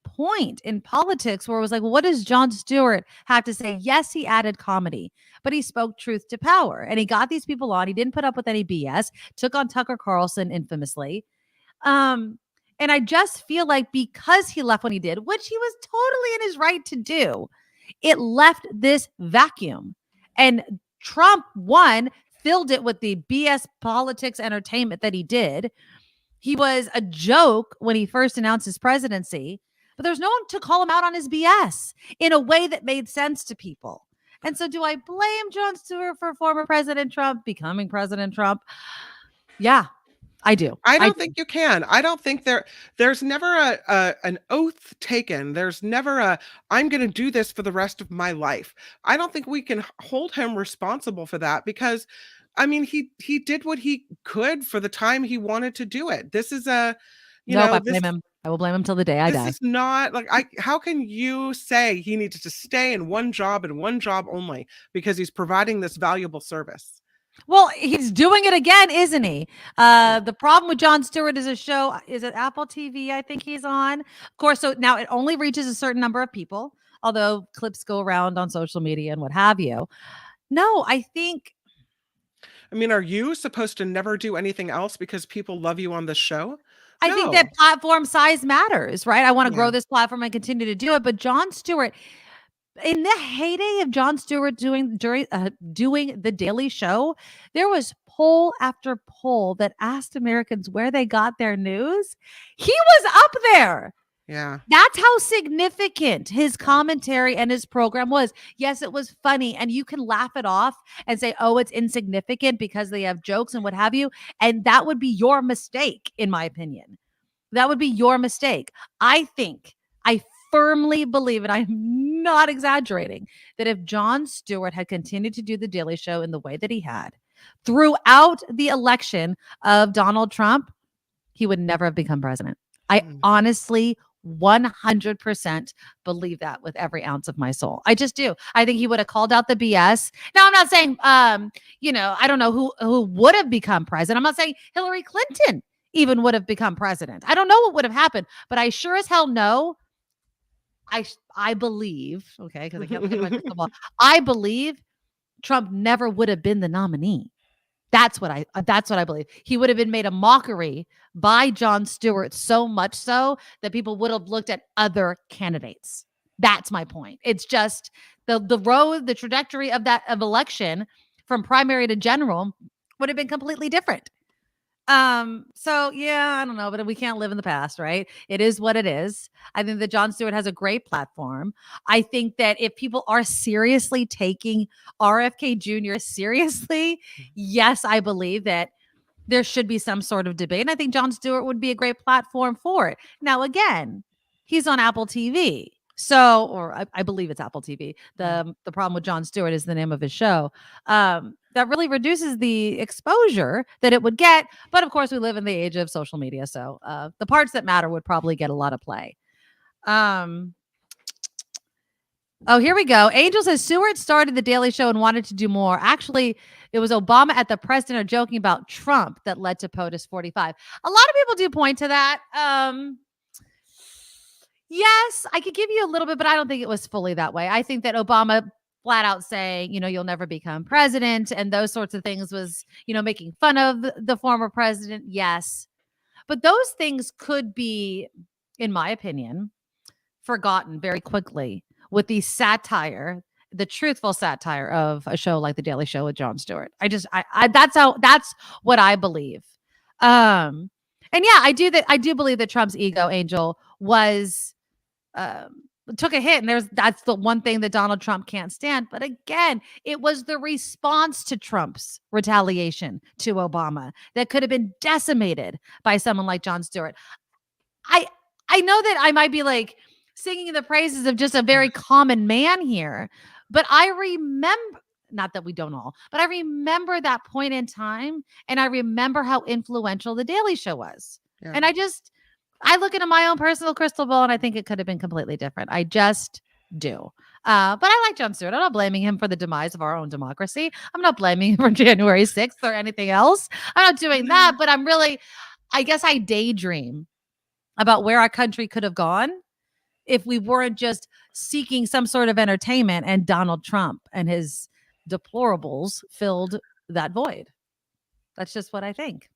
point in politics where it was like, what does Jon Stewart have to say? Yes, he added comedy, but he spoke truth to power, and he got these people on. He didn't put up with any BS. Took on Tucker Carlson infamously. And I just feel like because he left when he did, which he was totally in his right to do, it left this vacuum. And Trump, one, filled it with the BS politics entertainment that he did. He was a joke when he first announced his presidency, but there's no one to call him out on his BS in a way that made sense to people. And so do I blame Jon Stewart for former President Trump becoming President Trump? Yeah, I do. I don't think you can. I don't think there's never an oath taken. There's never I'm going to do this for the rest of my life. I don't think we can hold him responsible for that because, I mean, he did what he could for the time he wanted to do it. This is I blame him. I will blame him till the day I die. This is not how can you say he needed to stay in one job and one job only because he's providing this valuable service? Well, he's doing it again, isn't he? The problem with Jon Stewart is a show. Is it Apple TV? I think he's on. Of course, so now it only reaches a certain number of people, although clips go around on social media and what have you. No, I mean, are you supposed to never do anything else because people love you on this show? I think that platform size matters, right? I want to grow this platform and continue to do it. But Jon Stewart, in the heyday of Jon Stewart doing the Daily Show, there was poll after poll that asked Americans where they got their news. He was up there. Yeah. That's how significant his commentary and his program was. Yes, it was funny, and you can laugh it off and say, oh, it's insignificant because they have jokes and what have you. And that would be your mistake, in my opinion. That would be your mistake. I firmly believe, and I'm not exaggerating, that if Jon Stewart had continued to do the Daily Show in the way that he had throughout the election of Donald Trump, he would never have become president. I honestly 100% believe that with every ounce of my soul. I just do. I think he would have called out the BS. Now, I'm not saying, I don't know who would have become president. I'm not saying Hillary Clinton even would have become president. I don't know what would have happened, but I sure as hell know. I believe, okay, because I can't look at my crystal ball. I believe Trump never would have been the nominee. That's what I believe. He would have been made a mockery by Jon Stewart, so much so that people would have looked at other candidates. That's my point. It's just the trajectory of election from primary to general would have been completely different. So yeah, I don't know, but we can't live in the past, right? It is what it is. I think that Jon Stewart has a great platform. I think that if people are seriously taking RFK Jr. seriously, yes, I believe that there should be some sort of debate. And I think Jon Stewart would be a great platform for it. Now, again, he's on Apple TV. So, or I believe it's Apple TV. The problem with Jon Stewart is the name of his show. That really reduces the exposure that it would get. But of course, we live in the age of social media. So the parts that matter would probably get a lot of play. Oh, here we go. Angel says Stewart started the Daily Show and wanted to do more. Actually, it was Obama at the president joking about Trump that led to POTUS 45. A lot of people do point to that. Yes, I could give you a little bit, but I don't think it was fully that way. I think that Obama flat out saying, you'll never become president and those sorts of things was, making fun of the former president. Yes. But those things could be, in my opinion, forgotten very quickly with the satire, the truthful satire of a show like The Daily Show with Jon Stewart. That's what I believe. And yeah, I do believe that Trump's ego, Angel, was took a hit, and that's the one thing that Donald Trump can't stand. But again, it was the response to Trump's retaliation to Obama that could have been decimated by someone like Jon Stewart. I know that I might be like singing the praises of just a very common man here, but I remember, not that we don't all, but I remember that point in time, and I remember how influential The Daily Show was. Yeah. And I look into my own personal crystal ball and I think it could have been completely different. I just do. But I like Jon Stewart. I'm not blaming him for the demise of our own democracy. I'm not blaming him for January 6th or anything else. I'm not doing that, but I guess I daydream about where our country could have gone if we weren't just seeking some sort of entertainment and Donald Trump and his deplorables filled that void. That's just what I think.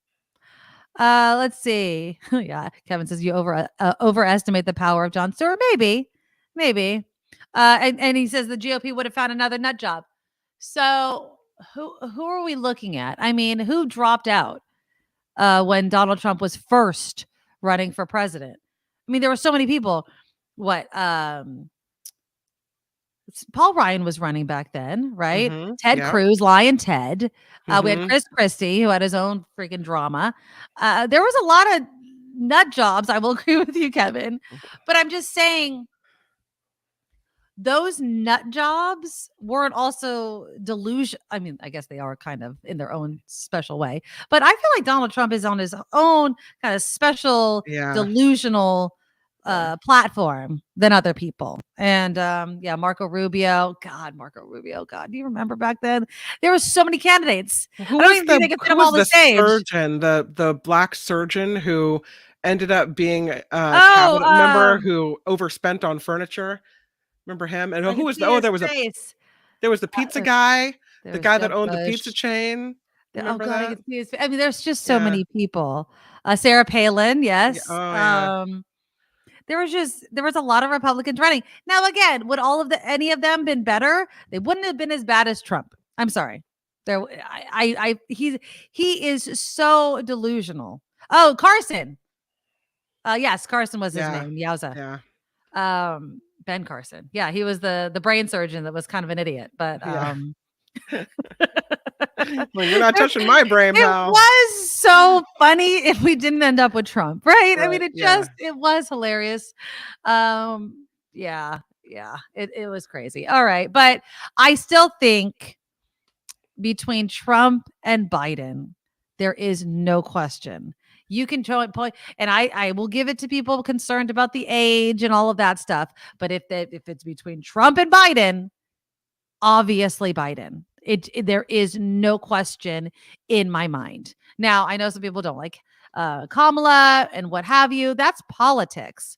Let's see. Yeah, Kevin says you overestimate the power of Jon Stewart. Maybe. And he says the GOP would have found another nut job. So who are we looking at? I mean, who dropped out when Donald Trump was first running for president? I mean, there were so many people. Paul Ryan was running back then, right? Ted Cruz, Lion Ted. We had Chris Christie, who had his own freaking drama. There was a lot of nut jobs. I will agree with you, Kevin. But I'm just saying those nut jobs weren't also delusion. I mean, I guess they are kind of in their own special way. But I feel like Donald Trump is on his own kind of special, delusional platform than other people. And Marco Rubio. God, do you remember back then? There were so many candidates. Who was the surgeon, the black surgeon who ended up being a cabinet member who overspent on furniture? Remember him? And who was there was the pizza guy, the guy that owned the pizza chain. Remember that? I mean, there's just so many people. Sarah Palin, yes. There was a lot of Republicans running. Now, again, would any of them been better? They wouldn't have been as bad as Trump. I'm sorry. He is so delusional. Oh, Carson. Yes, Carson was his name. Yowza. Yeah. Ben Carson. Yeah, he was the brain surgeon that was kind of an idiot, but well, you're not touching my brain, pal. It was so funny if we didn't end up with Trump, right? I mean, it was hilarious. It was crazy. All right. But I still think between Trump and Biden, there is no question. You can point, and I will give it to people concerned about the age and all of that stuff. But if it's between Trump and Biden, obviously Biden. There is no question in my mind. Now, I know some people don't like Kamala and what have you. That's politics.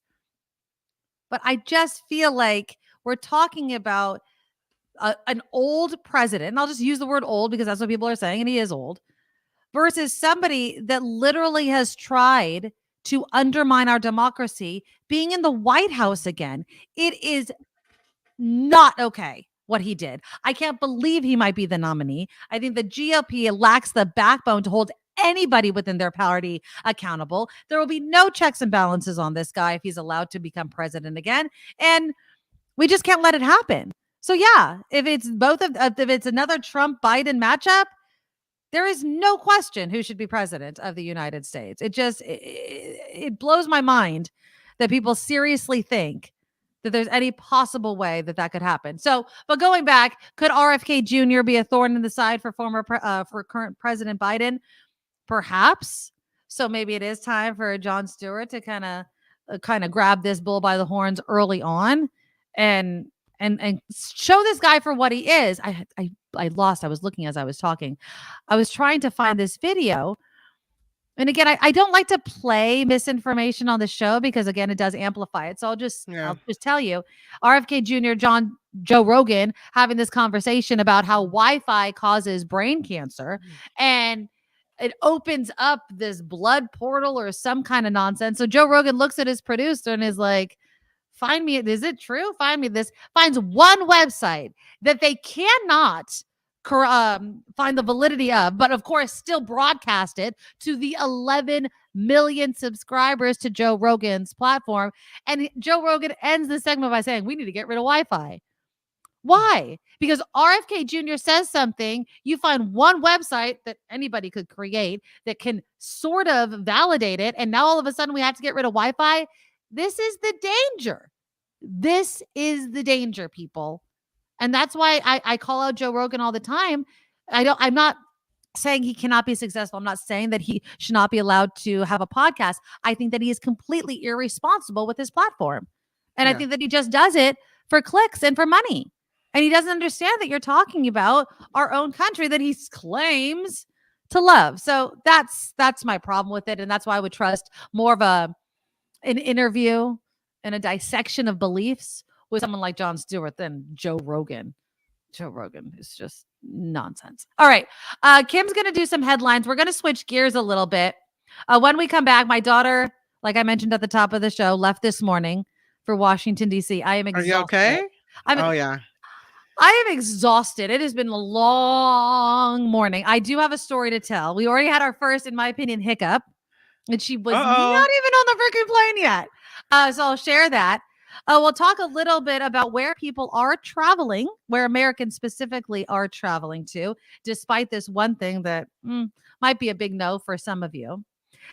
But I just feel like we're talking about an old president. And I'll just use the word old because that's what people are saying, and he is old. Versus somebody that literally has tried to undermine our democracy being in the White House again. It is not okay what he did. I can't believe he might be the nominee. I think the GOP lacks the backbone to hold anybody within their party accountable. There will be no checks and balances on this guy if he's allowed to become president again. And we just can't let it happen. So yeah, if it's if it's another Trump-Biden matchup, there is no question who should be president of the United States. It blows my mind that people seriously think that there's any possible way that could happen. So, but going back, could RFK Jr. be a thorn in the side for for current President Biden? Perhaps. So maybe it is time for Jon Stewart to kind of grab this bull by the horns early on and show this guy for what he is. I was looking as I was talking. I was trying to find this video. And again, I don't like to play misinformation on the show because again, it does amplify it. So I'll just tell you, RFK Jr., Joe Rogan having this conversation about how Wi-Fi causes brain cancer and it opens up this blood portal or some kind of nonsense. So Joe Rogan looks at his producer and is like, find me, is it true? Find me this. Finds one website that they cannot find the validity of, but of course still broadcast it to the 11 million subscribers to Joe Rogan's platform. And Joe Rogan ends the segment by saying, we need to get rid of Wi-Fi. Why? Because RFK Jr. says something, you find one website that anybody could create that can sort of validate it, and now all of a sudden we have to get rid of Wi-Fi. This is the danger. This is the danger, people. And that's why I call out Joe Rogan all the time. I'm not saying he cannot be successful. I'm not saying that he should not be allowed to have a podcast. I think that he is completely irresponsible with his platform. And I think that he just does it for clicks and for money. And he doesn't understand that you're talking about our own country that he claims to love. So that's my problem with it. And that's why I would trust more of an interview and a dissection of beliefs with someone like Jon Stewart than Joe Rogan. Joe Rogan is just nonsense. All right. Kim's going to do some headlines. We're going to switch gears a little bit. When we come back, my daughter, like I mentioned at the top of the show, left this morning for Washington, D.C. I am exhausted. Are you okay? Yeah. I am exhausted. It has been a long morning. I do have a story to tell. We already had our first, in my opinion, hiccup. And she was not even on the freaking plane yet. So I'll share that. We'll talk a little bit about where people are traveling, where Americans specifically are traveling to, despite this one thing that might be a big no for some of you.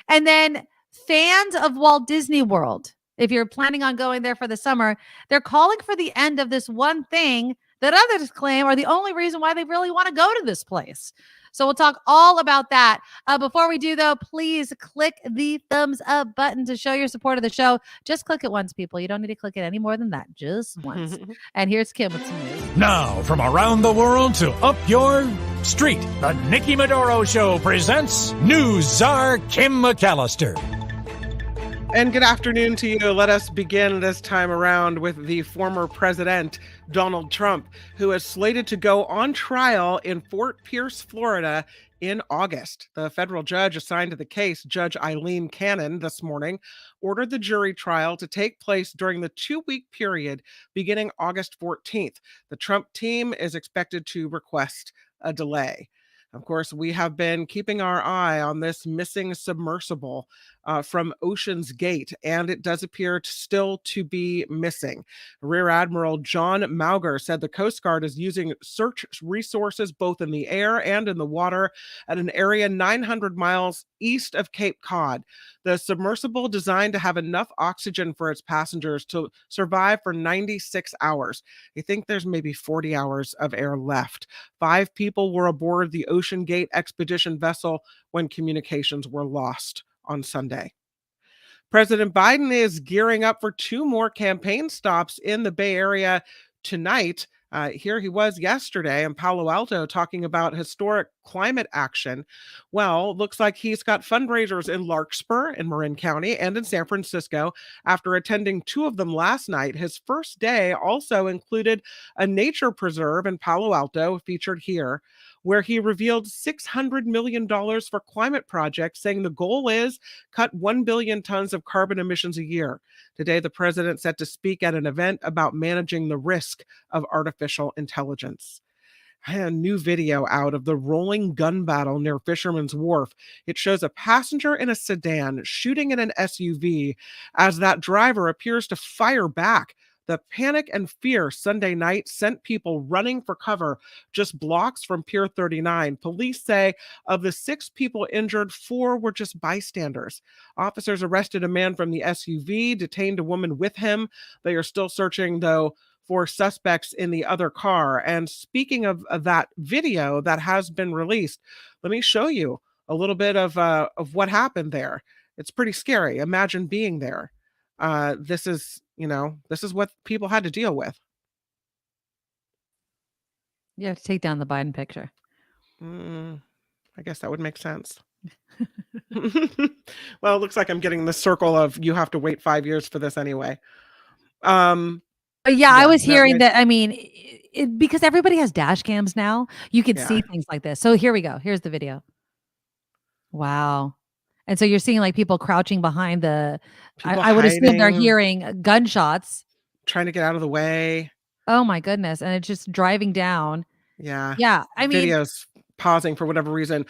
And then fans of Walt Disney World, if you're planning on going there for the summer, they're calling for the end of this one thing that others claim are the only reason why they really want to go to this place. So we'll talk all about that. Before we do, though, please click the thumbs up button to show your support of the show. Just click it once, people. You don't need to click it any more than that. Just once. And here's Kim with some news. Now, from around the world to up your street, the Nikki Medoro Show presents News Czar Kim McAllister. And good afternoon to you. Let us begin this time around with the former president, Donald Trump, who is slated to go on trial in Fort Pierce, Florida in August. The federal judge assigned to the case, Judge Eileen Cannon, this morning, ordered the jury trial to take place during the 2-week period beginning August 14th. The Trump team is expected to request a delay. Of course, we have been keeping our eye on this missing submersible from Oceangate, and it does appear still to be missing. Rear Admiral John Mauger said the Coast Guard is using search resources both in the air and in the water at an area 900 miles east of Cape Cod. The submersible, designed to have enough oxygen for its passengers to survive for 96 hours. They think there's maybe 40 hours of air left. 5 people were aboard the Oceangate expedition vessel when communications were lost on Sunday. President Biden is gearing up for 2 more campaign stops in the Bay Area tonight. Here he was yesterday in Palo Alto talking about historic climate action. Well, looks like he's got fundraisers in Larkspur in Marin County and in San Francisco. After attending 2 of them last night, his first day also included a nature preserve in Palo Alto, featured here, where he revealed $600 million for climate projects, saying the goal is cut 1 billion tons of carbon emissions a year. Today, the president set to speak at an event about managing the risk of artificial intelligence. A new video out of the rolling gun battle near Fisherman's Wharf. It shows a passenger in a sedan shooting at an SUV as that driver appears to fire back. The panic and fear Sunday night sent people running for cover just blocks from Pier 39. Police say of the 6 people injured, 4 were just bystanders. Officers arrested a man from the SUV, detained a woman with him. They are still searching, though, for suspects in the other car. And speaking of that video that has been released, let me show you a little bit of what happened there. It's pretty scary. Imagine being there. This is what people had to deal with. You have to take down the Biden picture. I guess that would make sense. Well, it looks like I'm getting the circle of you have to wait 5 years for this anyway. I was hearing that. I mean, because everybody has dash cams now, you can see things like this. So here we go. Here's the video. Wow. And so you're seeing like people crouching behind the, I would assume they're hearing gunshots. Trying to get out of the way. Oh my goodness. And it's just driving down. Yeah. Yeah. I mean, videos pausing for whatever reason.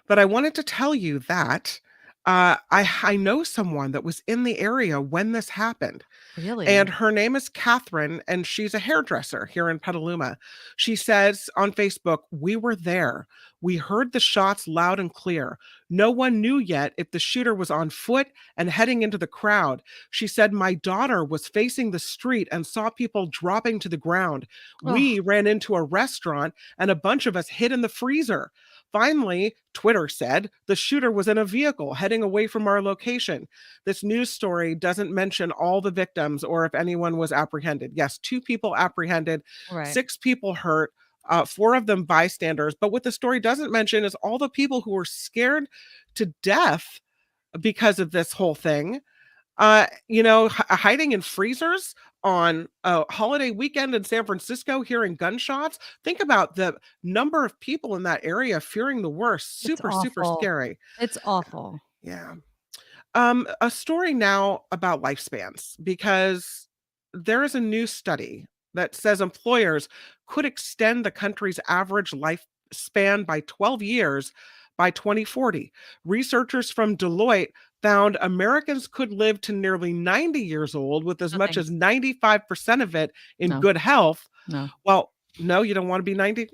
But I wanted to tell you that I know someone that was in the area when this happened. Really? And her name is Catherine, and she's a hairdresser here in Petaluma. She says on Facebook, "We were there. We heard the shots loud and clear. No one knew yet if the shooter was on foot and heading into the crowd. She said, my daughter was facing the street and saw people dropping to the ground. We ran into a restaurant and a bunch of us hid in the freezer. Finally, Twitter said the shooter was in a vehicle heading away from our location. This news story doesn't mention all the victims or if anyone was apprehended. Yes, 2 people apprehended, Right. 6 people hurt, 4 of them bystanders. But what the story doesn't mention is all the people who were scared to death because of this whole thing, hiding in freezers on a holiday weekend in San Francisco, hearing gunshots. Think about the number of people in that area fearing the worst. Super, super awful. scary. It's awful. Yeah. A story now about lifespans, because there is a new study that says employers could extend the country's average lifespan by 12 years by 2040. Researchers from Deloitte found Americans could live to nearly 90 years old with as much as 95% of it in good health. No. Well, no, you don't want to be 90?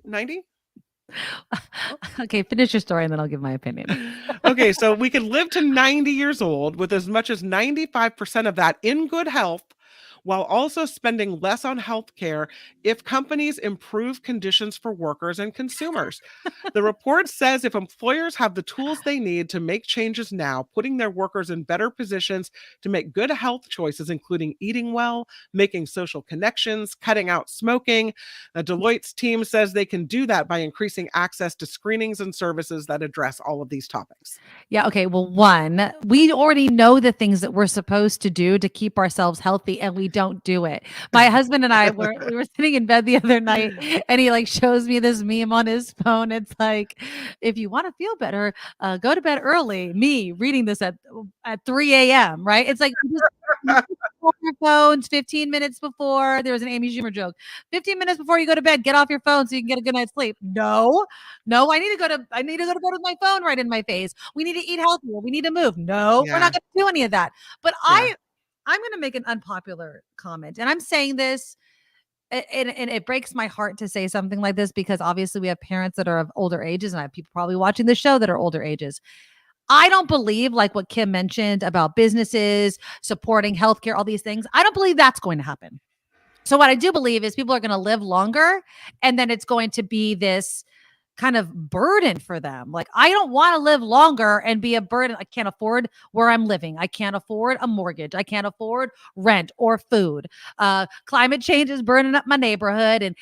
Okay, finish your story and then I'll give my opinion. Okay, so we could live to 90 years old with as much as 95% of that in good health, while also spending less on healthcare if companies improve conditions for workers and consumers. The report says if employers have the tools they need to make changes now, putting their workers in better positions to make good health choices, including eating well, making social connections, cutting out smoking. Deloitte's team says they can do that by increasing access to screenings and services that address all of these topics. Yeah. Okay. Well, one, we already know the things that we're supposed to do to keep ourselves healthy, and we don't do it. My husband and I we were sitting in bed the other night, and he like shows me this meme on his phone. It's like, if you want to feel better, go to bed early. Me reading this at 3 a.m. Right? It's like your phones 15 minutes before. There was an Amy Schumer joke. 15 minutes before you go to bed, get off your phone so you can get a good night's sleep. No, I need to go to bed with my phone right in my face. We need to eat healthier. We need to move. No, we're not going to do any of that. But I'm going to make an unpopular comment, and I'm saying this, and it breaks my heart to say something like this, because obviously we have parents that are of older ages, and I have people probably watching the show that are older ages. I don't believe, like what Kim mentioned about businesses supporting healthcare, all these things. I don't believe that's going to happen. So what I do believe is people are going to live longer, and then it's going to be this kind of burden for them. Like, I don't want to live longer and be a burden. I can't afford where I'm living. I can't afford a mortgage. I can't afford rent or food. Climate change is burning up my neighborhood, and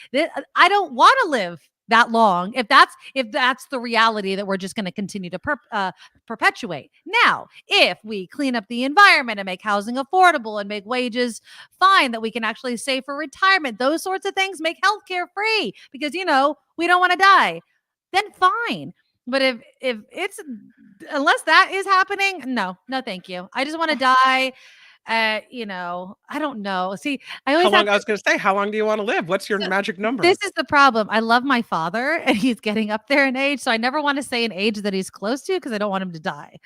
I don't want to live that long if that's the reality that we're just going to continue to perpetuate. Now, if we clean up the environment and make housing affordable and make wages fine, that we can actually save for retirement, those sorts of things, make healthcare free, because we don't want to die, then fine. But if it's, unless that is happening, no, thank you. I just want to die. I don't know. See, I was going to say, how long do you want to live? What's your magic number? This is the problem. I love my father, and he's getting up there in age, so I never want to say an age that he's close to, because I don't want him to die.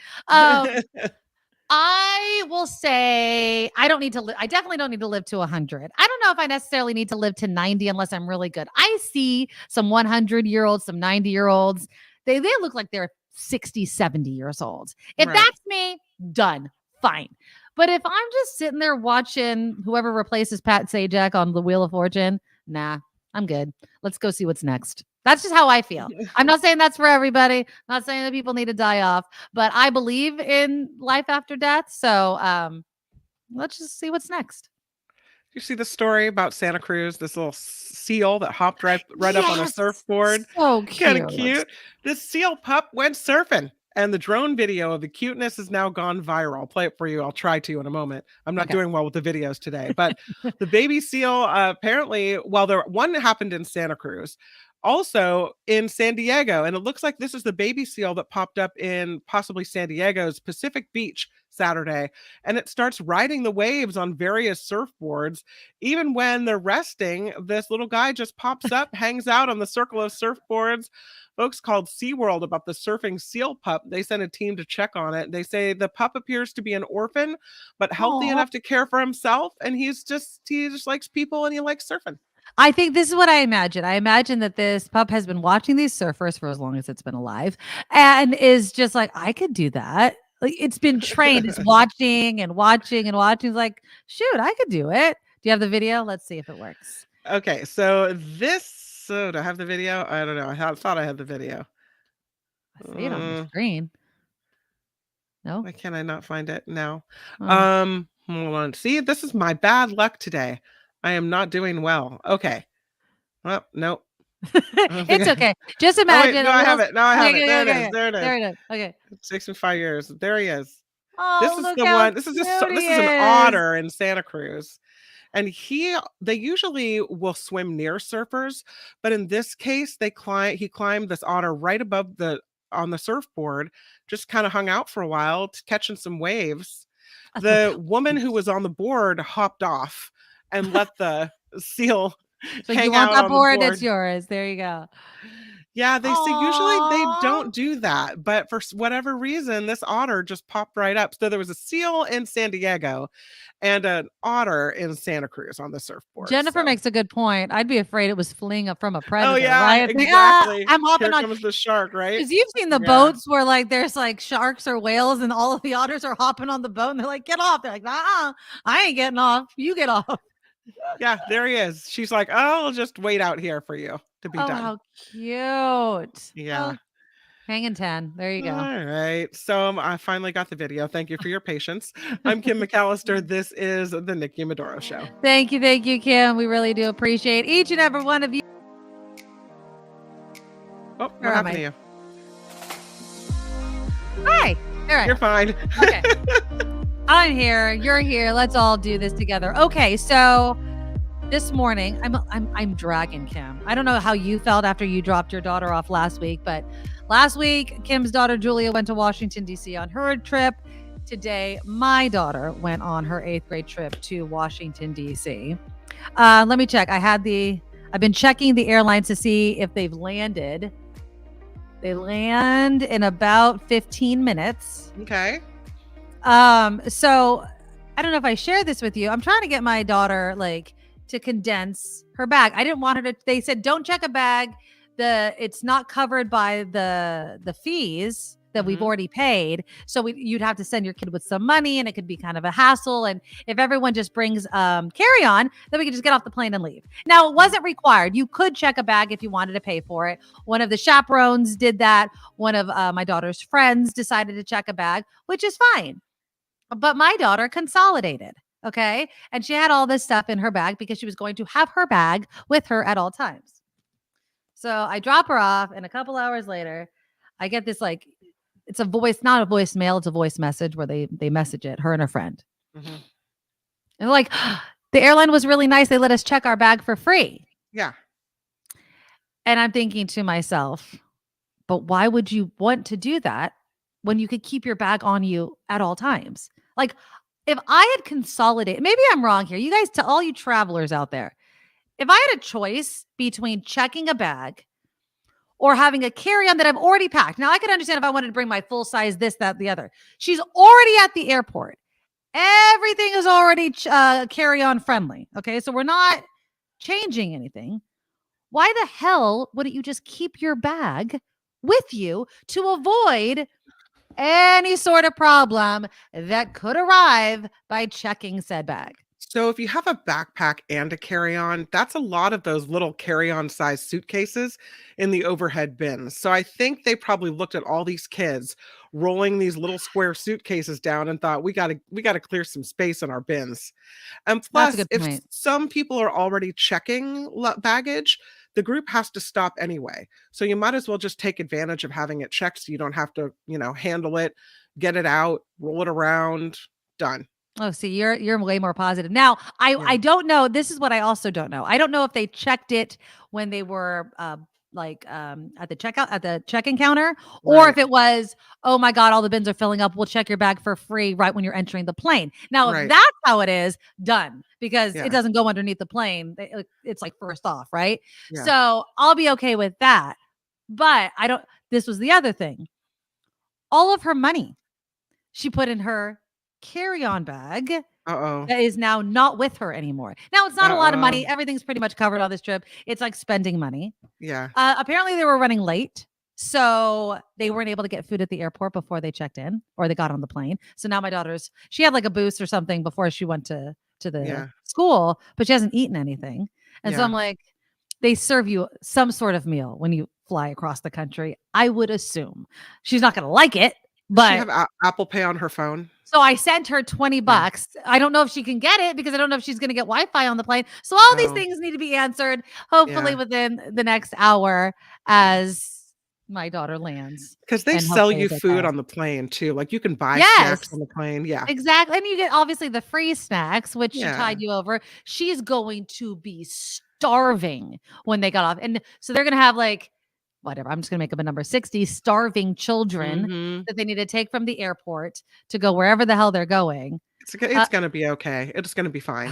I will say I definitely don't need to live to 100. I don't know if I necessarily need to live to 90 unless I'm really good. I see some 100-year-olds, some 90-year-olds. They look like they're 60, 70 years old. If that's me, done. Fine. But if I'm just sitting there watching whoever replaces Pat Sajak on the Wheel of Fortune, nah, I'm good. Let's go see what's next. That's just how I feel. I'm not saying that's for everybody. I'm not saying that people need to die off, but I believe in life after death. So let's just see what's next. You see the story about Santa Cruz, this little seal that hopped right up on a surfboard? So cute. Kind of cute. This seal pup went surfing. And the drone video of the cuteness has now gone viral. I'll play it for you. I'll try to in a moment. I'm not doing well with the videos today. But the baby seal, apparently, one happened in Santa Cruz, also in San Diego. And it looks like this is the baby seal that popped up in possibly San Diego's Pacific Beach Saturday. And it starts riding the waves on various surfboards. Even when they're resting, this little guy just pops up, hangs out on the circle of surfboards. Folks called SeaWorld about the surfing seal pup. They sent a team to check on it. They say the pup appears to be an orphan, but healthy enough to care for himself. And he just likes people, and he likes surfing. I think this is what I imagine. I imagine that this pup has been watching these surfers for as long as it's been alive, and is just like, I could do that. Like, it's been trained. It's watching and watching and watching. It's like, shoot, I could do it. Do you have the video? Let's see if it works. Okay, so do I have the video? I don't know. I thought I had the video. I see it on the screen. No? Why can I not find it now? Oh. Hold on. See, this is my bad luck today. I am not doing well. Okay. Well, nope. It's okay. Just Oh, wait, imagine no, a I little. have it. No, I have Okay, it. There it okay, is. okay. There it is. There it is. Okay. It takes me 5 years. There he is. Oh, This is look the how one. This is cute this he is an is. otter in Santa Cruz. And they usually will swim near surfers, but in this case, he climbed this otter right above on the surfboard, just kind of hung out for a while, catching some waves. The woman who was on the board hopped off and let the seal So hang you want out that on the board? board. It's yours. There you go. Yeah, they say usually they Aw. don't do that, but for whatever reason, this otter just popped right up. So there was a seal in San Diego and an otter in Santa Cruz on the surfboard. Jennifer So. makes a good point. I'd be afraid it was fleeing up from a Oh predator, yeah, right? It's like, exactly. I'm hopping Here on. comes the shark, right? Because you've seen the Yeah. boats where like there's like sharks or whales and all of the otters are hopping on the boat and they're like, get off. They're like, I ain't getting off. You get off. Yeah, there he is. She's like, oh, I'll just wait out here for you to be Oh, done. how cute. Yeah. Oh, hanging 10. There you go. All right. So I finally got the video. Thank you for your patience. I'm Kim McAllister. This is the Nikki Medoro Show. Thank you, Kim. We really do appreciate each and every one of you. Oh, Where what am happened I? to you? Hi. All right. You're fine. Okay. I'm here. You're here. Let's all do this together. Okay. So this morning, I'm dragging Kim. I don't know how you felt after you dropped your daughter off last week, but last week, Kim's daughter Julia went to Washington, D.C. on her trip. Today, my daughter went on her 8th grade trip to Washington, D.C. Let me check. I've been checking the airlines to see if they've landed. They land in about 15 minutes. Okay. So I don't know if I share this with you. I'm trying to get my daughter to condense her bag. I didn't want her to. They said don't check a bag. It's not covered by the fees that we've already paid. So you'd have to send your kid with some money, and it could be kind of a hassle. And if everyone just brings carry on, then we could just get off the plane and leave. Now, it wasn't required. You could check a bag if you wanted to pay for it. One of the chaperones did that. One of my daughter's friends decided to check a bag, which is fine. But my daughter consolidated. Okay. And she had all this stuff in her bag because she was going to have her bag with her at all times. So I drop her off, and a couple hours later, I get this it's a voice, not a voicemail, it's a voice message where they message it, her and her friend. Mm-hmm. And like, the airline was really nice. They let us check our bag for free. Yeah. And I'm thinking to myself, but why would you want to do that when you could keep your bag on you at all times? Like, if I had consolidated, maybe I'm wrong here. You guys, to all you travelers out there, if I had a choice between checking a bag or having a carry-on that I've already packed. Now, I could understand if I wanted to bring my full size, this, that, the other. She's already at the airport. Everything is already carry-on friendly. Okay, so we're not changing anything. Why the hell wouldn't you just keep your bag with you to avoid any sort of problem that could arrive by checking said bag? So if you have a backpack and a carry-on, that's a lot of those little carry-on size suitcases in the overhead bins. So I think they probably looked at all these kids rolling these little square suitcases down and thought, we got to clear some space in our bins. And plus, if some people are already checking baggage, the group has to stop anyway. So you might as well just take advantage of having it checked so you don't have to, handle it, get it out, roll it around, done. Oh, see, you're way more positive. Now, I don't know. This is what I also don't know. I don't know if they checked it when they were at the check-in counter, or if it was, oh my God, all the bins are filling up. We'll check your bag for free right when you're entering the plane. Now, if that's how it is, done, because it doesn't go underneath the plane. It's like first off, right? Yeah. So I'll be okay with that. But this was the other thing. All of her money she put in her carry-on bag that is now not with her anymore. Now, it's not a lot of money. Everything's pretty much covered on this trip. It's like spending money. Yeah. Apparently they were running late, so they weren't able to get food at the airport before they checked in or they got on the plane. So now my she had like a boost or something before she went to the school, but she hasn't eaten anything. And so I'm like, they serve you some sort of meal when you fly across the country. I would assume she's not going to like it, but Does she have Apple Pay on her phone? so I sent her $20. I don't know if she can get it because I don't know if she's going to get Wi-Fi on the plane. So all these things need to be answered hopefully within the next hour as my daughter lands. Because they sell you food on the plane too. Like you can buy snacks on the plane. Yeah. Exactly. And you get obviously the free snacks, which she tied you over. She's going to be starving when they got off. And so they're going to have like, whatever, I'm just going to make up a number, 60 starving children that they need to take from the airport to go wherever the hell they're going. It's going to be okay. It's going to be fine.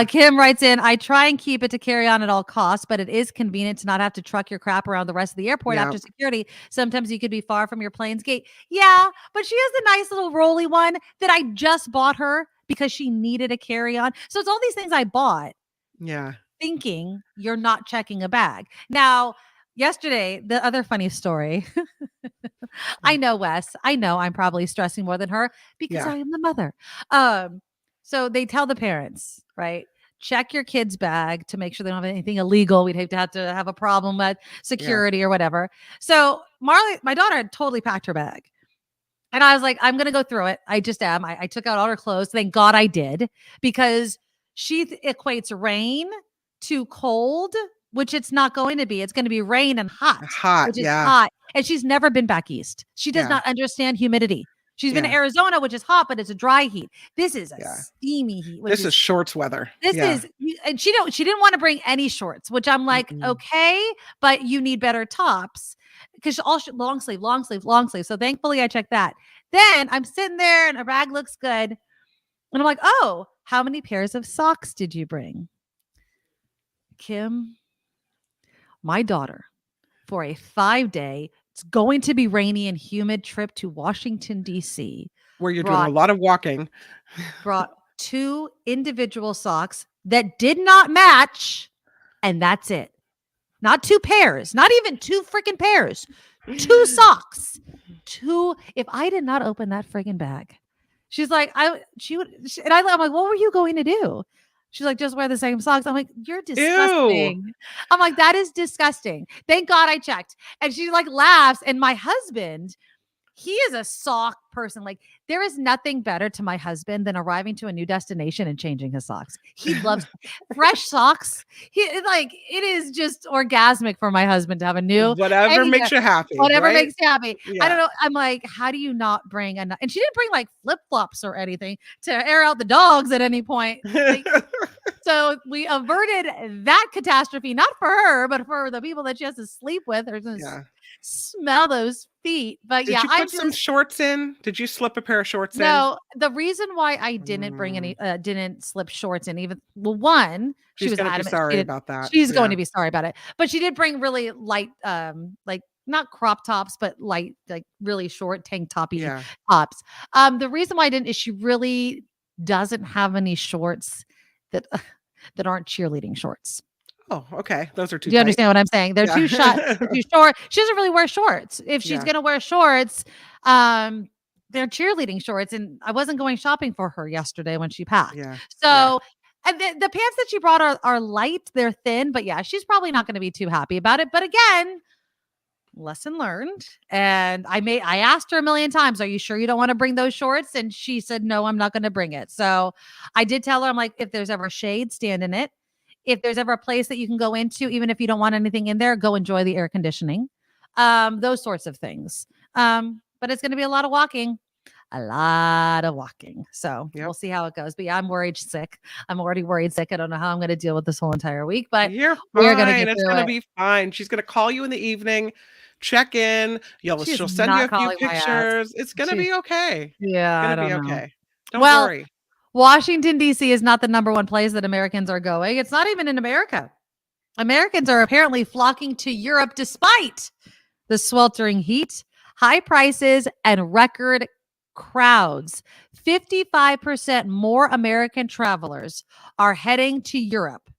Kim writes in, I try and keep it to carry on at all costs, but it is convenient to not have to truck your crap around the rest of the airport after security. Sometimes you could be far from your plane's gate. Yeah, but she has a nice little rolly one that I just bought her because she needed a carry-on. So it's all these things I bought. Yeah. Thinking you're not checking a bag. Now, yesterday, the other funny story. I know, Wes. I know I'm probably stressing more than her because I am the mother. So they tell the parents, right? Check your kid's bag to make sure they don't have anything illegal. We'd have to have a problem with security or whatever. So Marley, my daughter, had totally packed her bag. And I was like, I'm going to go through it. I just am. I took out all her clothes. Thank God I did, because she equates rain to cold, which it's not going to be. It's going to be rain and hot, which is hot. And she's never been back east. She does not understand humidity. She's been to Arizona, which is hot, but it's a dry heat. This is a steamy heat. This is shorts weather. This is, and she didn't want to bring any shorts, which I'm like, okay, but you need better tops because long sleeve. So thankfully I checked that. Then I'm sitting there and her bag looks good. And I'm like, oh, how many pairs of socks did you bring? Kim, my daughter, for a 5-day, it's going to be rainy and humid trip to Washington, D.C. Where you're doing a lot of walking. Brought 2 individual socks that did not match. And that's it. Not 2 pairs, not even 2 freaking pairs, 2 socks. 2. If I did not open that friggin' bag, she's like, I'm like, what were you going to do? She's like, just wear the same socks. I'm like, you're disgusting. Ew. I'm like, that is disgusting. Thank God I checked. And she like laughs. And my husband, he is a sock person. Like, there is nothing better to my husband than arriving to a new destination and changing his socks. He loves fresh socks. It is just orgasmic for my husband to have a new whatever makes you happy. Whatever makes you happy. Yeah. I don't know. I'm like, how do you not bring enough? And she didn't bring like flip-flops or anything to air out the dogs at any point. So we averted that catastrophe, not for her, but for the people that she has to sleep with or smell those feet. But did you put some shorts in? Did you slip a pair of shorts in? No, the reason why I didn't bring any, didn't slip shorts in, even one, she was going to be sorry about that. She's going to be sorry about it, but she did bring really light, like not crop tops, but light, like really short tank toppy tops. The reason why I didn't is she really doesn't have any shorts that aren't cheerleading shorts. Oh, okay. Those are too. Do you understand what I'm saying? They're too short. They're too short. She doesn't really wear shorts. If she's going to wear shorts, they're cheerleading shorts. And I wasn't going shopping for her yesterday when she packed. Yeah. So, and the pants that she brought are light. They're thin, but she's probably not going to be too happy about it. But again, lesson learned. And I asked her a million times, are you sure you don't want to bring those shorts? And she said, no, I'm not going to bring it. So I did tell her, I'm like, if there's ever shade, stand in it. If there's ever a place that you can go into, even if you don't want anything in there, go enjoy the air conditioning, those sorts of things. But it's going to be a lot of walking. So we'll see how it goes. But I'm worried sick. I'm already worried sick. I don't know how I'm going to deal with this whole entire week, but we're going to get through it. It's going to be fine. She's going to call you in the evening, check in. She'll send you a few pictures. It's going to be okay. Yeah. It's going to be okay. Don't worry. Washington, D.C. is not the number one place that Americans are going. It's not even in America. Americans are apparently flocking to Europe despite the sweltering heat, high prices, and record crowds. 55% more American travelers are heading to Europe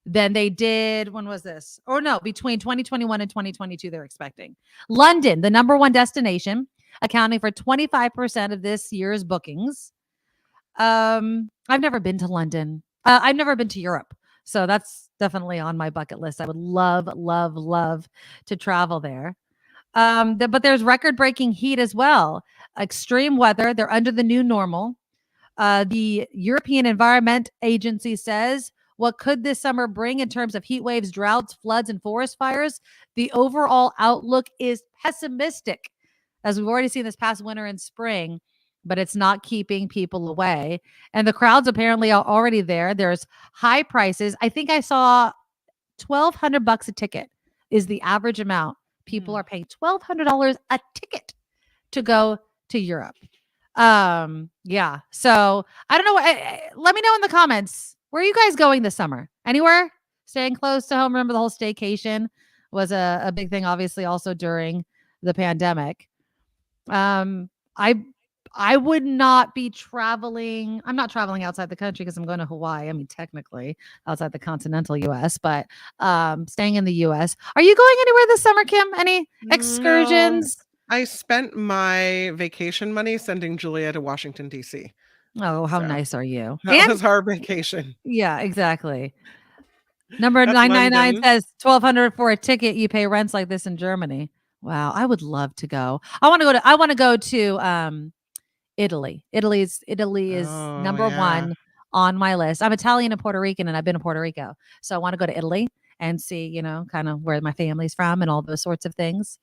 than they did. When was this? Or no, between 2021 and 2022, they're expecting. London, the number one destination, accounting for 25% of this year's bookings. I've never been to London. I've never been to Europe. So that's definitely on my bucket list. I would love, love, love to travel there. But there's record-breaking heat as well. Extreme weather. They're under the new normal. The European Environment Agency says, what could this summer bring in terms of heat waves, droughts, floods, and forest fires? The overall outlook is pessimistic, as we've already seen this past winter and spring, but it's not keeping people away. And the crowds apparently are already there. There's high prices. I think I saw $1,200 a ticket is the average amount. People are paying $1,200 a ticket to go to Europe. Yeah. So I don't know. Let me know in the comments. Where are you guys going this summer? Anywhere? Staying close to home? Remember the whole staycation was a big thing, obviously, also during the pandemic. I would not be traveling. I'm not traveling outside the country because I'm going to Hawaii. I mean, technically outside the continental US, but staying in the US. Are you going anywhere this summer, Kim? Any excursions? No, I spent my vacation money sending Julia to Washington, D.C. Oh, how nice are you? That was our vacation. Yeah, exactly. Number That's 999 London. says $1,200 for a ticket. You pay rents like this in Germany. Wow, I would love to go. I want to go to Italy. Italy is number one on my list. I'm Italian and Puerto Rican, and I've been to Puerto Rico, so I want to go to Italy and see, kind of where my family's from and all those sorts of things.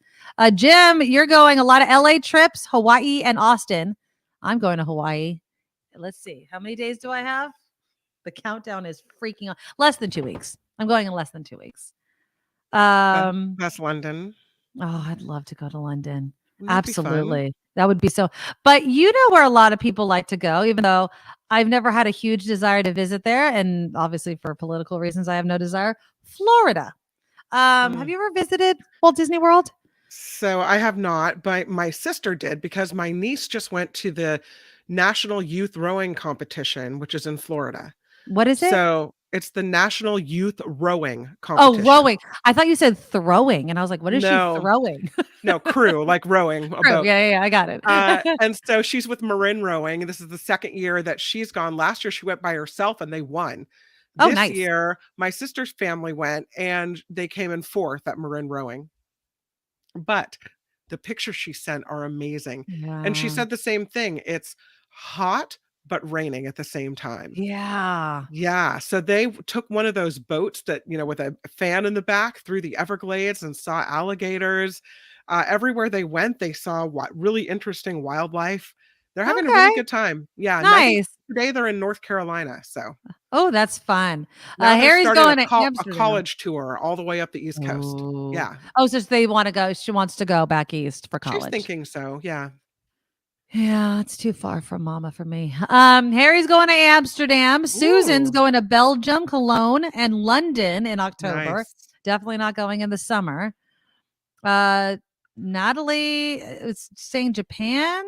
Jim, you're going a lot of LA trips, Hawaii and Austin. I'm going to Hawaii. Let's see, how many days do I have? The countdown is freaking on. Less than 2 weeks. I'm going in less than 2 weeks. That's London. Oh, I'd love to go to London. That'd be fun. Absolutely. That would be so. But you know where a lot of people like to go, even though I've never had a huge desire to visit there. And obviously for political reasons, I have no desire. Florida. Have you ever visited Walt Disney World? So I have not, but my sister did because my niece just went to the National Youth Rowing Competition, which is in Florida. What is it? So it's the National Youth Rowing Competition. Oh, rowing. I thought you said throwing. And I was like, what is she throwing? No, crew, like rowing. A boat. Yeah, I got it. And so she's with Marin Rowing. And this is the second year that she's gone. Last year, she went by herself and they won. Oh, this nice. year, my sister's family went and they came in fourth at Marin Rowing. But the pictures she sent are amazing. And she said the same thing. It's hot, but raining at the same time. Yeah. Yeah. So they took one of those boats that, with a fan in the back through the Everglades and saw alligators. Everywhere they went, they saw really interesting wildlife. They're having a really good time. Yeah. Nice. Today they're in North Carolina. So. Oh, that's fun. Now Harry's going a to college tour all the way up the East Coast. Yeah. Oh, so they want to go. She wants to go back east for college. She's thinking so. Yeah. Yeah, it's too far from Mama for me. Harry's going to Amsterdam. Susan's going to Belgium, Cologne, and London in October. Nice. Definitely not going in the summer. Natalie is saying Japan.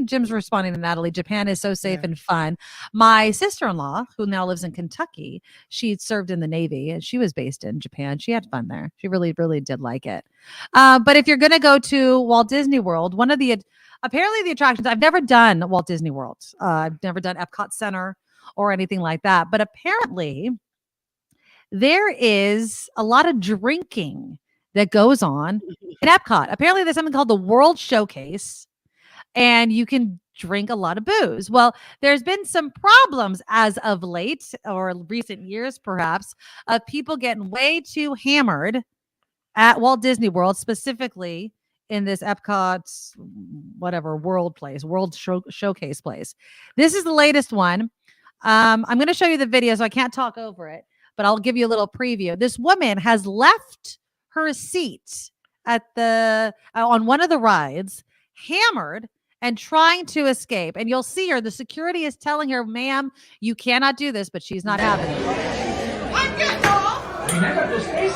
Jim's responding to Natalie. Japan is so safe and fun. My sister-in-law, who now lives in Kentucky, she served in the Navy and she was based in Japan. She had fun there. She really, really did like it. But if you're going to go to Walt Disney World, apparently the attractions, I've never done Walt Disney World. I've never done Epcot Center or anything like that. But apparently there is a lot of drinking that goes on in Epcot. Apparently there's something called the World Showcase, and you can drink a lot of booze. Well, there's been some problems as of late, or recent years perhaps, of people getting way too hammered at Walt Disney World, specifically in this Epcot's World Showcase place. This is the latest one. I'm going to show you the video, so I can't talk over it, but I'll give you a little preview. This woman has left her seat at on one of the rides, hammered and trying to escape. And you'll see her. The security is telling her, ma'am, you cannot do this, but she's not having it. Remember to stay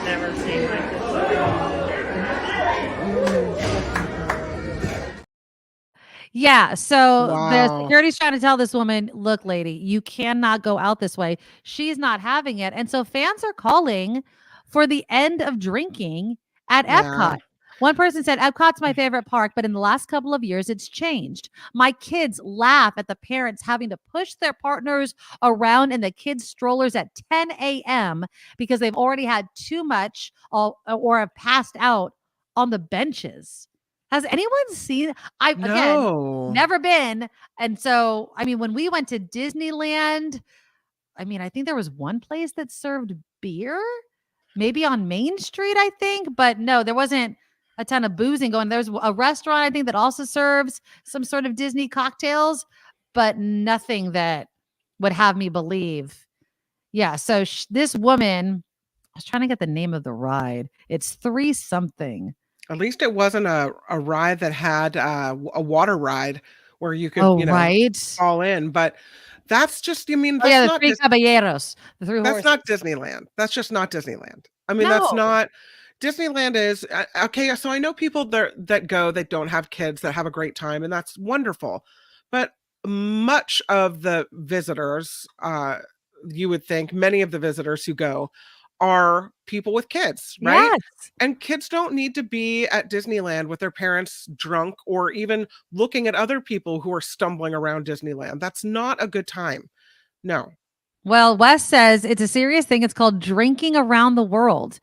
Never seen like this. Yeah. So the Wow. security's trying to tell this woman, look, lady, you cannot go out this way. She's not having it. And so fans are calling for the end of drinking at Yeah. Epcot. One person said, Epcot's my favorite park, but in the last couple of years, it's changed. My kids laugh at the parents having to push their partners around in the kids' strollers at 10 a.m. because they've already had too much or have passed out on the benches. Has anyone seen? Again, No. never been. And so, I mean, when we went to Disneyland, I mean, I think there was one place that served beer, maybe on Main Street, I think, but no, there wasn't a ton of boozing going. There's a restaurant, I think, that also serves some sort of Disney cocktails, but nothing that would have me believe. Yeah. So this woman, I was trying to get the name of the ride. It's 3 something. At least it wasn't a ride that had a water ride where you could, Oh, right. fall in. But that's just, I mean, Oh, that's yeah, the not 3 caballeros, the 3 that's horses. not Disneyland. That's just not Disneyland. I mean, that's No. not Disneyland is okay. So I know people that go that don't have kids that have a great time, and that's wonderful. But much of the visitors, you would think, many of the visitors who go are people with kids, right? Yes. And kids don't need to be at Disneyland with their parents drunk or even looking at other people who are stumbling around Disneyland. That's not a good time. No. Well, Wes says it's a serious thing. It's called drinking around the world.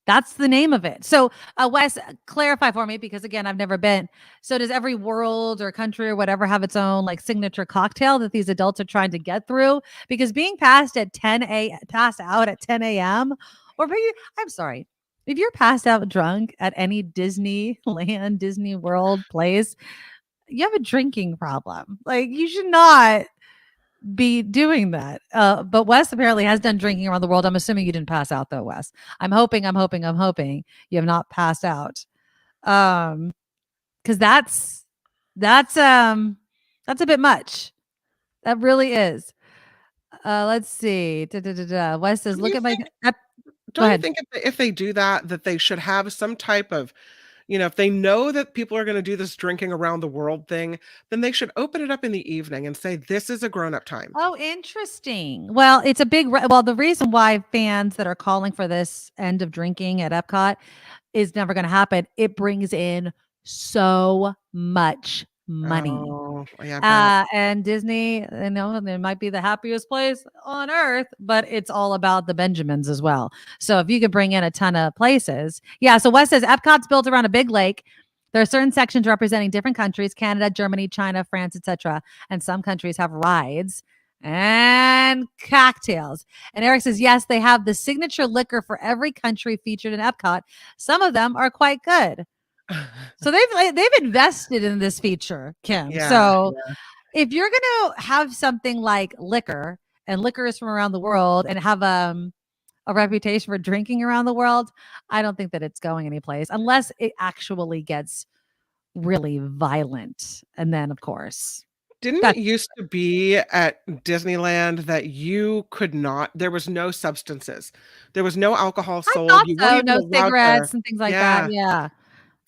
That's the name of it. So, Wes, clarify for me because again, I've never been. So, does every world or country or whatever have its own like signature cocktail that these adults are trying to get through? Because being passed out at 10 a.m. or maybe I'm sorry, if you're passed out drunk at any Disneyland, Disney World place, you have a drinking problem. Like you should not be doing that. But Wes apparently has done drinking around the world. I'm assuming you didn't pass out though, Wes. I'm hoping you have not passed out. Because that's a bit much. That really is. Let's see. Wes says, "Look at my." Go Don't you ahead. think if they do that they should have some type of, if they know that people are going to do this drinking around the world thing, then they should open it up in the evening and say, this is a grown-up time. Oh, interesting. Well, it's a big, well, the reason why fans that are calling for this end of drinking at Epcot is never going to happen. It brings in so much money. Oh, yeah. And Disney, it might be the happiest place on earth, but it's all about the Benjamins as well. So if you could bring in a ton of places. Yeah. So Wes says Epcot's built around a big lake. There are certain sections representing different countries, Canada, Germany, China, France, etc. And some countries have rides and cocktails. And Eric says, yes, they have the signature liquor for every country featured in Epcot. Some of them are quite good. So they've invested in this feature, Kim. Yeah, so yeah. If you're going to have something like liquor, and liquor is from around the world, and have a reputation for drinking around the world, I don't think that it's going anyplace unless it actually gets really violent. And then, of course, Didn't it used to be at Disneyland that you could not, there was no substances. There was no alcohol sold. I thought You so. weren't even No allowed cigarettes there. and things like that. Yeah.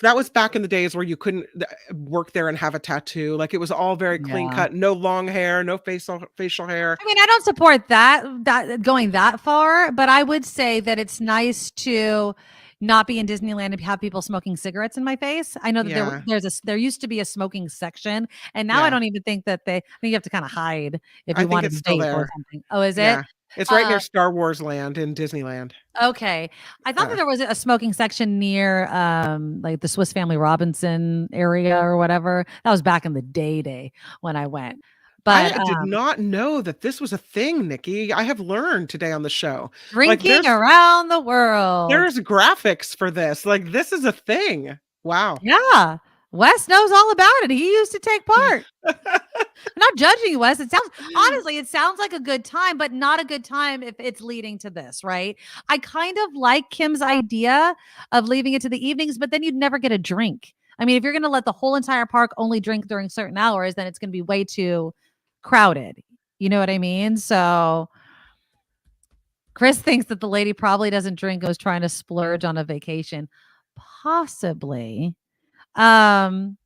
That was back in the days where you couldn't work there and have a tattoo. Like it was all very clean cut, no long hair, no facial hair. I mean, I don't support that going that far, but I would say that it's nice to not be in Disneyland and have people smoking cigarettes in my face. I know that there used to be a smoking section, and now I don't even think that I think you have to kind of hide if you want to still vape there. or something. Oh, is Yeah. it? It's right near Star Wars Land in Disneyland. Okay. I thought that there was a smoking section near like the Swiss Family Robinson area or whatever. That was back in the day when I went. But I did not know that this was a thing, Nikki. I have learned today on the show. Drinking around the world. There's graphics for this. Like this is a thing. Wow. Yeah. Wes knows all about it. He used to take part. I'm not judging you, Wes. It sounds like a good time, but not a good time if it's leading to this, right? I kind of like Kim's idea of leaving it to the evenings, but then you'd never get a drink. I mean, if you're going to let the whole entire park only drink during certain hours, then it's going to be way too crowded. You know what I mean? So Chris thinks that the lady probably doesn't drink and was trying to splurge on a vacation. Possibly.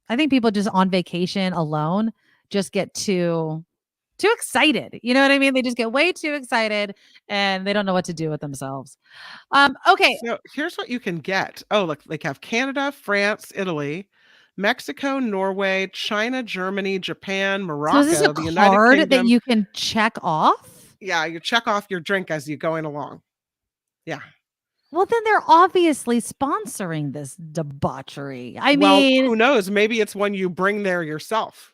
I think people just on vacation alone just get too excited. You know what I mean? They just get way too excited and they don't know what to do with themselves. Okay. So here's what you can get. Oh, look, they have Canada, France, Italy, Mexico, Norway, China, Germany, Japan, So is this Morocco, a the United card that Kingdom. you can check off? Yeah, you check off your drink as you're going along. Yeah. Well, then they're obviously sponsoring this debauchery. I Well, mean, who knows? Maybe it's one you bring there yourself.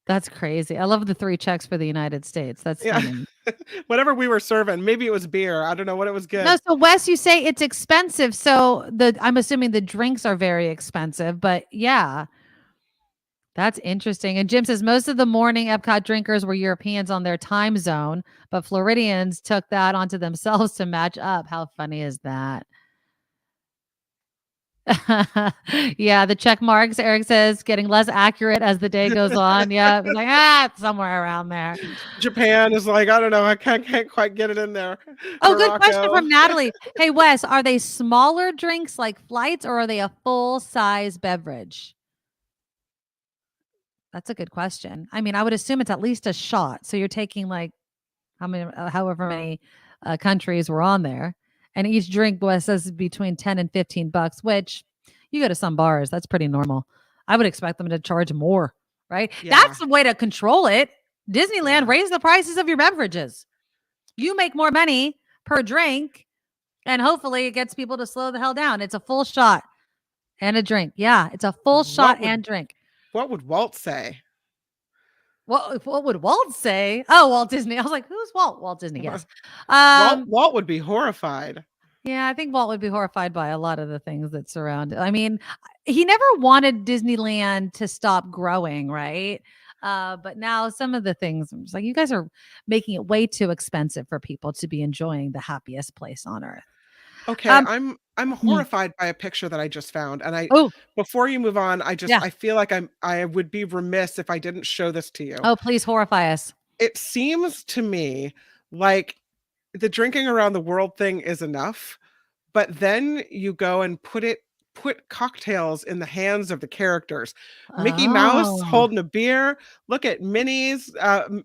that's crazy. I love the 3 checks for the United States. That's Yeah. funny. Whatever we were serving, maybe it was beer. I don't know what it was good. No, so Wes, you say it's expensive. So I'm assuming the drinks are very expensive, but yeah. That's interesting. And Jim says most of the morning Epcot drinkers were Europeans on their time zone, but Floridians took that onto themselves to match up. How funny is that? Yeah, the check marks, Eric says, getting less accurate as the day goes on. Yeah, it's like, it's somewhere around there. Japan is like, I don't know. I can't quite get it in there. Oh, good question Morocco. from Natalie. Hey, Wes, are they smaller drinks like flights or are they a full-size beverage? That's a good question. I mean, I would assume it's at least a shot. So you're taking like however many countries were on there. And each drink says between 10 and $15, which you go to some bars, that's pretty normal. I would expect them to charge more, right? Yeah. That's the way to control it. Disneyland, raise the prices of your beverages. You make more money per drink, and hopefully it gets people to slow the hell down. It's a full shot and a drink. Yeah, it's a full shot and drink. What would Walt say? What would Walt say? Oh, Walt Disney. I was like, who's Walt? Walt Disney, yes. Walt would be horrified. Yeah, I think Walt would be horrified by a lot of the things that surround it. I mean, he never wanted Disneyland to stop growing, right? But now some of the things, I'm just like, you guys are making it way too expensive for people to be enjoying the happiest place on earth. Okay, I'm horrified by a picture that I just found, and before you move on, I feel like I would be remiss if I didn't show this to you. Oh, please horrify us. It seems to me like the drinking around the world thing is enough, but then you go and put cocktails in the hands of the characters. Mickey Mouse holding a beer. Look at Minnie's.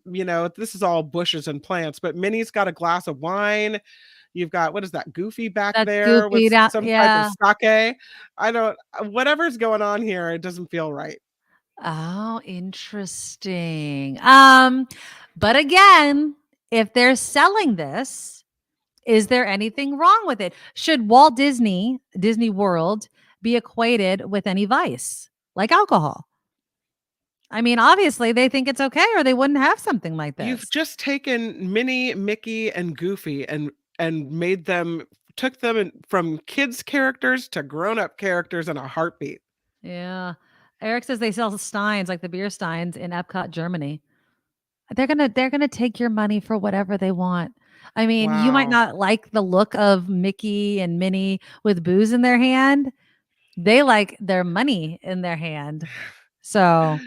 This is all bushes and plants, but Minnie's got a glass of wine. You've got, what is that, Goofy back there with some type of sake. Whatever's going on here, it doesn't feel right. Oh, interesting. But again, if they're selling this, is there anything wrong with it? Should Walt Disney World be equated with any vice like alcohol? I mean, obviously they think it's okay or they wouldn't have something like this. You've just taken Minnie, Mickey, and Goofy and took them from kids characters to grown-up characters in a heartbeat. Yeah. Eric says they sell steins, like the beer steins in Epcot, Germany. They're gonna take your money for whatever they want. I mean, you might not like the look of Mickey and Minnie with booze in their hand. They like their money in their hand. So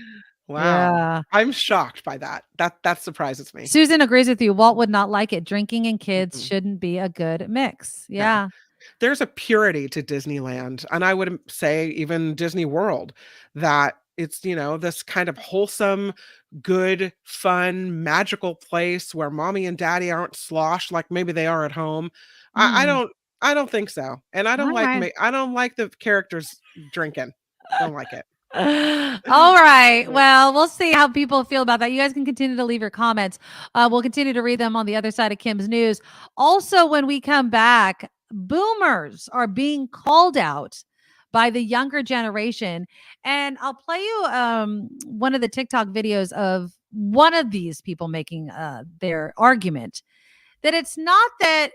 wow. Yeah. I'm shocked by that. That surprises me. Susan agrees with you. Walt would not like it. Drinking and kids shouldn't be a good mix. Yeah. There's a purity to Disneyland, and I would say even Disney World, that it's, this kind of wholesome, good, fun, magical place where mommy and daddy aren't sloshed like maybe they are at home. I don't think so. And I don't I don't like the characters drinking. Don't like it. All right. Well, we'll see how people feel about that. You guys can continue to leave your comments. We'll continue to read them on the other side of Kim's news. Also, when we come back, boomers are being called out by the younger generation. And I'll play you one of the TikTok videos of one of these people making their argument that it's not that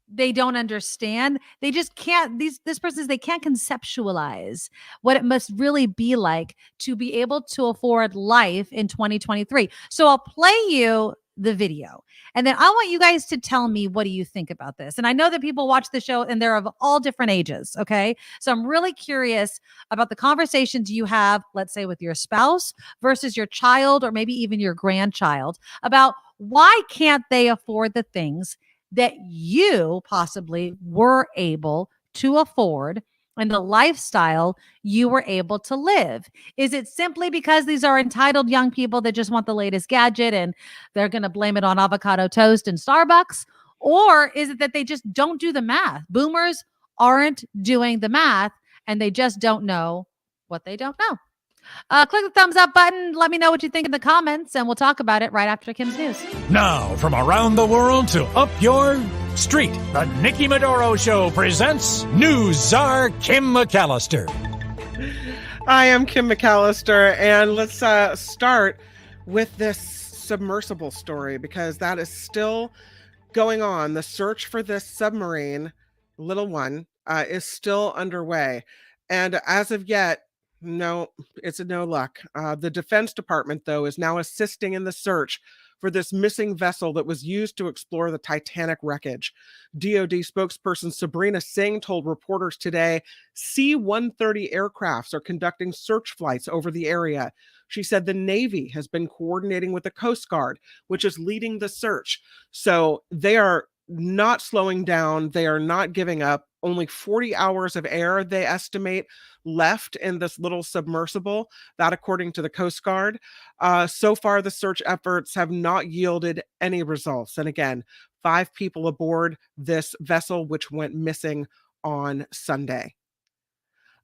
they don't understand. They just can't, this person says they can't conceptualize what it must really be like to be able to afford life in 2023. So I'll play you the video, and then I want you guys to tell me, what do you think about this? And I know that people watch the show and they're of all different ages. Okay. So I'm really curious about the conversations you have, let's say with your spouse versus your child, or maybe even your grandchild, about why can't they afford the things that you possibly were able to afford and the lifestyle you were able to live? Is it simply because these are entitled young people that just want the latest gadget and they're going to blame it on avocado toast and Starbucks? Or is it that they just don't do the math? Boomers aren't doing the math and they just don't know what they don't know. Click the thumbs up button. Let me know what you think in the comments, and we'll talk about it right after Kim's news. Now, from around the world to up your street, the Nikki Medoro Show presents News Czar Kim McAllister. I am Kim McAllister, and let's start with this submersible story because that is still going on. The search for this submarine, little one, is still underway. And as of yet, no, it's a no luck. The Defense Department, though, is now assisting in the search for this missing vessel that was used to explore the Titanic wreckage. DoD spokesperson Sabrina Singh told reporters today C-130 aircrafts are conducting search flights over the area. She said the Navy has been coordinating with the Coast Guard, which is leading the search. So they are not slowing down. They are not giving up. Only 40 hours of air, they estimate, left in this little submersible, that according to the Coast Guard. So far, the search efforts have not yielded any results. And again, 5 people aboard this vessel, which went missing on Sunday.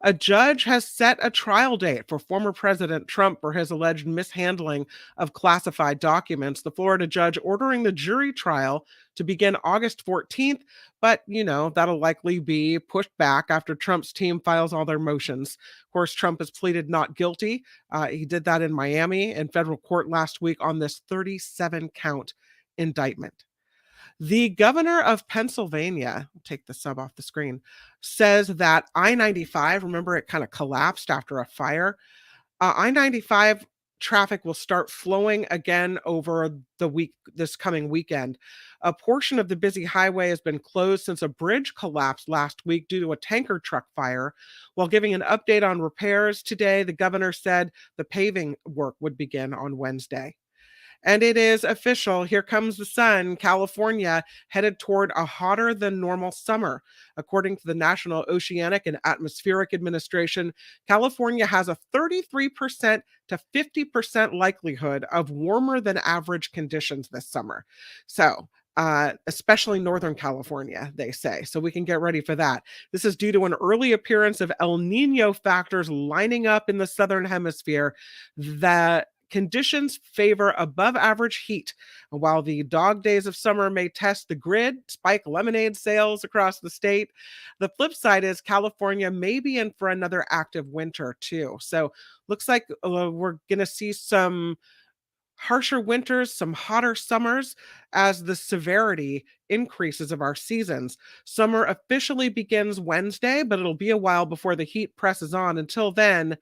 A judge has set a trial date for former President Trump for his alleged mishandling of classified documents. The Florida judge ordering the jury trial to begin August 14th, but, that'll likely be pushed back after Trump's team files all their motions. Of course, Trump has pleaded not guilty. He did that in Miami in federal court last week on this 37-count indictment. The governor of Pennsylvania, I'll take the sub off the screen, says that I-95, remember it kind of collapsed after a fire. I-95 traffic will start flowing again over this coming weekend. A portion of the busy highway has been closed since a bridge collapsed last week due to a tanker truck fire. While giving an update on repairs today, the governor said the paving work would begin on Wednesday. And it is official. Here comes the sun. California headed toward a hotter than normal summer. According to the National Oceanic and Atmospheric Administration, California has a 33% to 50% likelihood of warmer than average conditions this summer. So, especially Northern California, they say. So we can get ready for that. This is due to an early appearance of El Nino factors lining up in the Southern Hemisphere that conditions favor above average heat. While the dog days of summer may test the grid, spike lemonade sales across the state, the flip side is California may be in for another active winter too. So looks like we're going to see some harsher winters, some hotter summers as the severity increases of our seasons. Summer officially begins Wednesday, but it'll be a while before the heat presses on. Until then,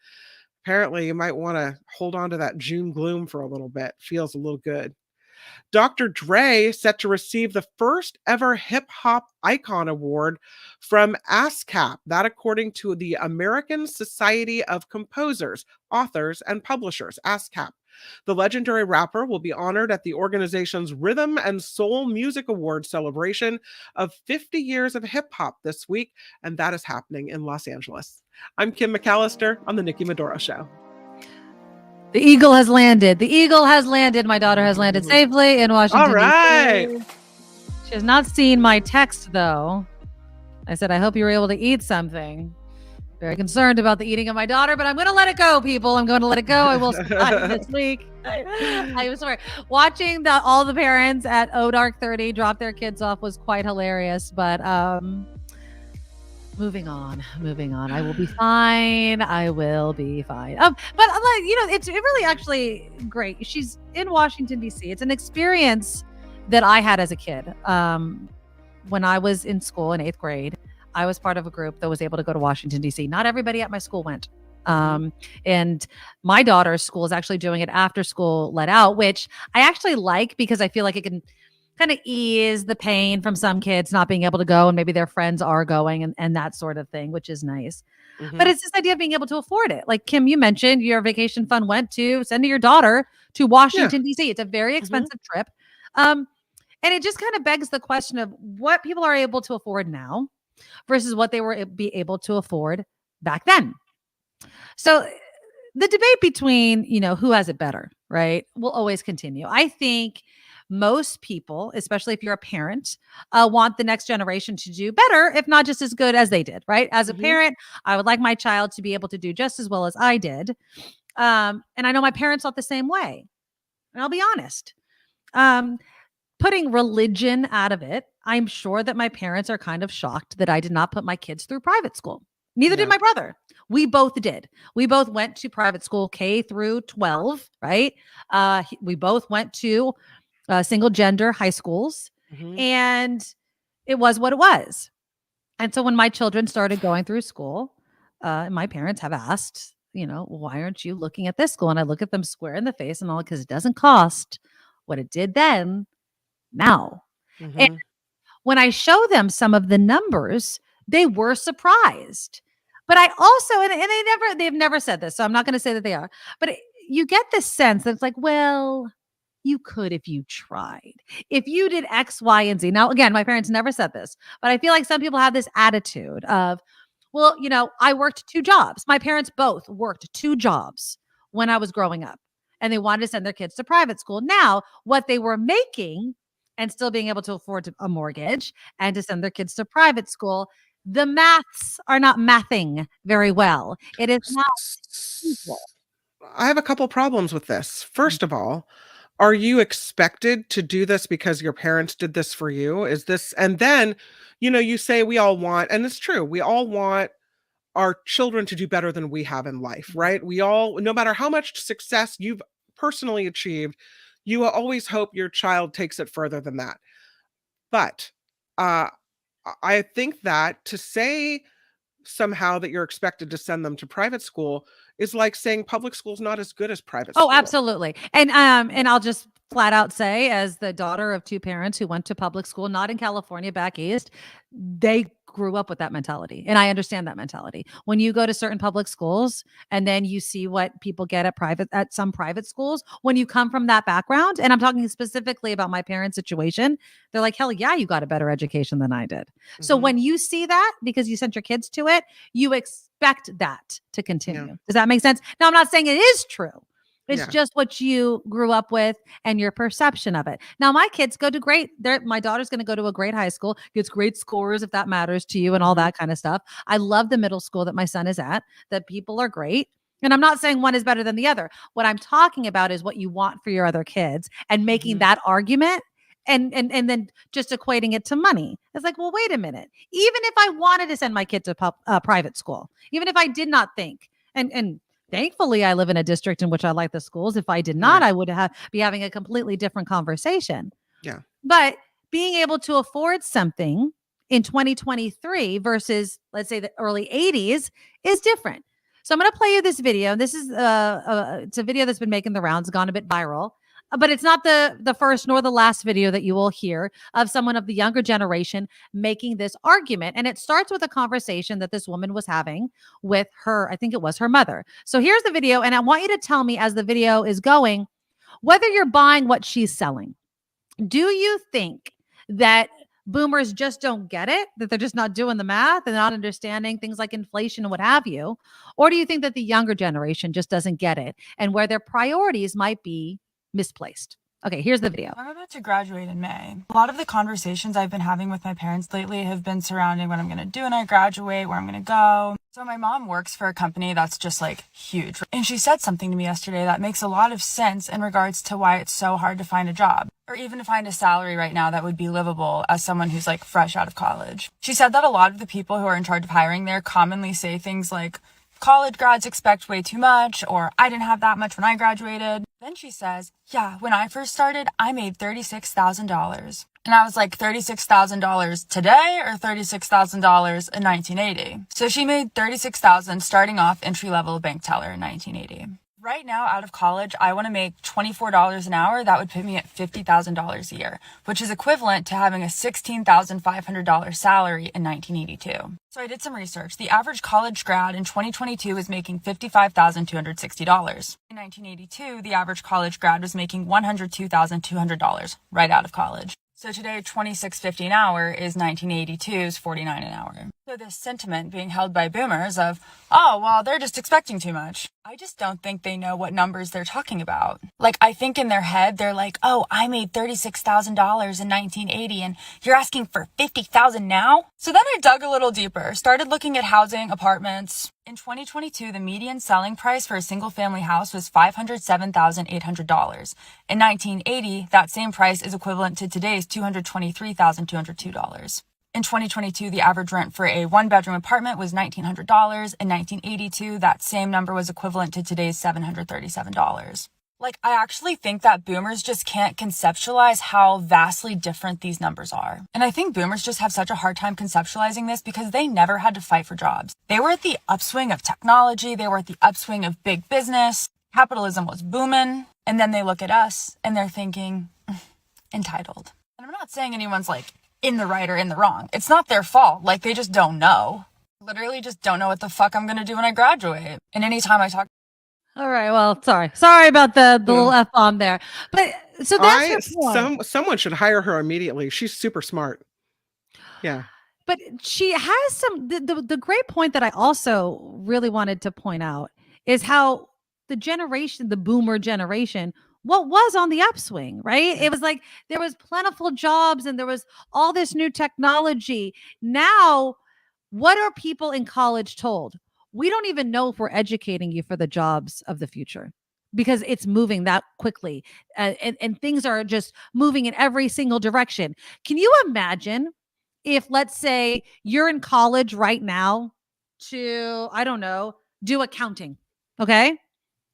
apparently, you might want to hold on to that June gloom for a little bit. Feels a little good. Dr. Dre set to receive the first ever hip hop icon award from ASCAP. That according to the American Society of Composers, Authors, and Publishers, ASCAP. The legendary rapper will be honored at the organization's Rhythm and Soul Music Award celebration of 50 years of hip hop this week, and that is happening in Los Angeles. I'm Kim McAllister on the Nikki Medoro Show. The eagle has landed. The eagle has landed. My daughter has landed safely in Washington, All right. DC. She has not seen my text, though. I said, I hope you were able to eat something. Very concerned about the eating of my daughter, but I'm going to let it go, people. I'm going to let it go. I will start this week. I was sorry. Watching all the parents at Dark 30 drop their kids off was quite hilarious, but moving on. I will be fine. But it's really actually great. She's in Washington, D.C. It's an experience that I had as a kid. When I was in school in 8th grade, I was part of a group that was able to go to Washington, D.C. Not everybody at my school went. And my daughter's school is actually doing it after school let out, which I actually like because I feel like it can kind of ease the pain from some kids not being able to go and maybe their friends are going and that sort of thing, which is nice. But it's this idea of being able to afford it. Like Kim, you mentioned your vacation fund went to sending your daughter to Washington, D.C. It's a very expensive trip. And it just kind of begs the question of what people are able to afford now versus what they were be able to afford back then. So the debate between, who has it better, right, will always continue. I think most people, especially if you're a parent, want the next generation to do better, if not just as good as they did, right? As a parent, I would like my child to be able to do just as well as I did. And I know my parents felt the same way. And I'll be honest. Putting religion out of it, I'm sure that my parents are kind of shocked that I did not put my kids through private school. Neither did my brother. We both did. We both went to private school K through 12, right? We both went to single gender high schools, and it was what it was. And so when my children started going through school, my parents have asked, why aren't you looking at this school? And I look at them square in the face and all, because it doesn't cost what it did then now. And when I show them some of the numbers, they were surprised. But I also, and they've never said this, so I'm not going to say that they are, but you get this sense that it's like, well, you could if you tried. If you did X, Y, and Z. Now, again, my parents never said this, but I feel like some people have this attitude of, well, I worked 2 jobs. My parents both worked 2 jobs when I was growing up, and they wanted to send their kids to private school. Now, what they were making and still being able to afford a mortgage and to send their kids to private school, the maths are not mathing very well. It is not equal. I have a couple problems with this. First of all, are you expected to do this because your parents did this for you? Is this, and then, you say we all want, and it's true, we all want our children to do better than we have in life, right? We all, no matter how much success you've personally achieved, you always hope your child takes it further than that. But I think that to say somehow that you're expected to send them to private school is like saying public school is not as good as private school. Oh, absolutely. And I'll just flat out say, as the daughter of 2 parents who went to public school, not in California, back east, they grew up with that mentality. And I understand that mentality. When you go to certain public schools and then you see what people get at some private schools, when you come from that background, and I'm talking specifically about my parents' situation, they're like, hell yeah, you got a better education than I did. So when you see that, because you sent your kids to it, you expect that to continue. Yeah. Does that make sense? Now, I'm not saying it is true. It's just what you grew up with and your perception of it. Now, my kids go to my daughter's going to go to a great high school, gets great scores if that matters to you and all that kind of stuff. I love the middle school that my son is at, that people are great. And I'm not saying one is better than the other. What I'm talking about is what you want for your other kids and making that argument and then just equating it to money. It's like, well, wait a minute. Even if I wanted to send my kid to private school, even if I did not think, and thankfully, I live in a district in which I like the schools. If I did not, I would be having a completely different conversation. Yeah. But being able to afford something in 2023 versus, let's say, the early 80s is different. So I'm going to play you this video. This is it's a video that's been making the rounds, gone a bit viral. But it's not the first nor the last video that you will hear of someone of the younger generation making this argument. And it starts with a conversation that this woman was having with her, I think it was her mother. So here's the video. And I want you to tell me as the video is going, whether you're buying what she's selling. Do you think that boomers just don't get it, that they're just not doing the math and not understanding things like inflation and what have you? Or do you think that the younger generation just doesn't get it and where their priorities might be misplaced? Okay, here's the video. I'm about to graduate in May. A lot of the conversations I've been having with my parents lately have been surrounding what I'm going to do when I graduate, where I'm going to go. So my mom works for a company that's just like huge. And she said something to me yesterday that makes a lot of sense in regards to why it's so hard to find a job or even to find a salary right now that would be livable as someone who's like fresh out of college. She said that a lot of the people who are in charge of hiring there commonly say things like, college grads expect way too much, or I didn't have that much when I graduated. Then she says, yeah, when I first started, I made $36,000. And I was like, $36,000 today or $36,000 in 1980? So she made $36,000 starting off entry-level bank teller in 1980. Right now, out of college, I want to make $24 an hour. That would put me at $50,000 a year, which is equivalent to having a $16,500 salary in 1982. So I did some research. The average college grad in 2022 was making $55,260. In 1982, the average college grad was making $102,200 right out of college. So today, $26.50 an hour is 1982's $49 an hour. So this sentiment being held by boomers of, oh, well, they're just expecting too much. I just don't think they know what numbers they're talking about. Like, I think in their head, they're like, oh, I made $36,000 in 1980 and you're asking for $50,000 now? So then I dug a little deeper, started looking at housing, apartments. In 2022, the median selling price for a single family house was $507,800. In 1980, that same price is equivalent to today's $223,202. In 2022, the average rent for a one-bedroom apartment was $1,900. In 1982, that same number was equivalent to today's $737. Like, I actually think that boomers just can't conceptualize how vastly different these numbers are. And I think boomers just have such a hard time conceptualizing this because they never had to fight for jobs. They were at the upswing of technology. They were at the upswing of big business. Capitalism was booming. And then they look at us and they're thinking, entitled. And I'm not saying anyone's like in the right or in the wrong. It's not their fault. Like, they just don't know. Literally just don't know what the fuck I'm going to do when I graduate. And anytime I talk. All right. Well, sorry about the little F-bomb there. But so that's your point. Someone should hire her immediately. She's super smart. Yeah. But she has the great point that I also really wanted to point out is how the boomer generation, what was on the upswing, right? It was like there was plentiful jobs and there was all this new technology. Now, what are people in college told? We don't even know if we're educating you for the jobs of the future because it's moving that quickly and things are just moving in every single direction. Can you imagine if, let's say, you're in college right now to, I don't know, do accounting, okay?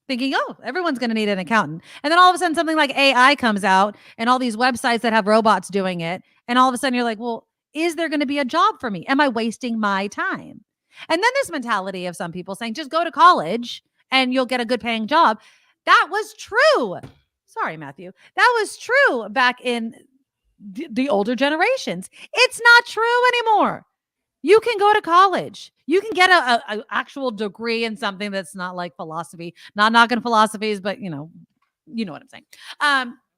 Thinking, oh, everyone's going to need an accountant. And then all of a sudden something like AI comes out and all these websites that have robots doing it. And all of a sudden you're like, well, is there going to be a job for me? Am I wasting my time? And then this mentality of some people saying, just go to college and you'll get a good paying job. That was true. Sorry, Matthew. That was true back in the older generations. It's not true anymore. You can go to college. You can get a actual degree in something that's not like philosophy. Not knocking philosophies, but you know what I'm saying.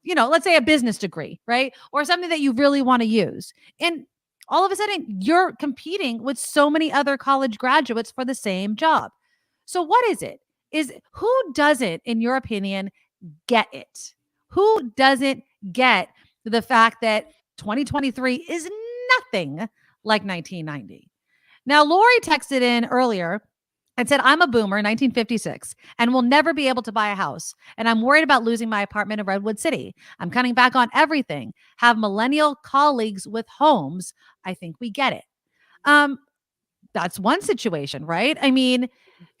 Let's say a business degree, right? Or something that you really want to use. And all of a sudden, you're competing with so many other college graduates for the same job. So what is it? Who doesn't, in your opinion, get it? Who doesn't get the fact that 2023 is nothing like 1990? Now, Lori texted in earlier and said, I'm a boomer, 1956, and will never be able to buy a house. And I'm worried about losing my apartment in Redwood City. I'm cutting back on everything. Have millennial colleagues with homes. I think we get it. That's one situation, right? I mean,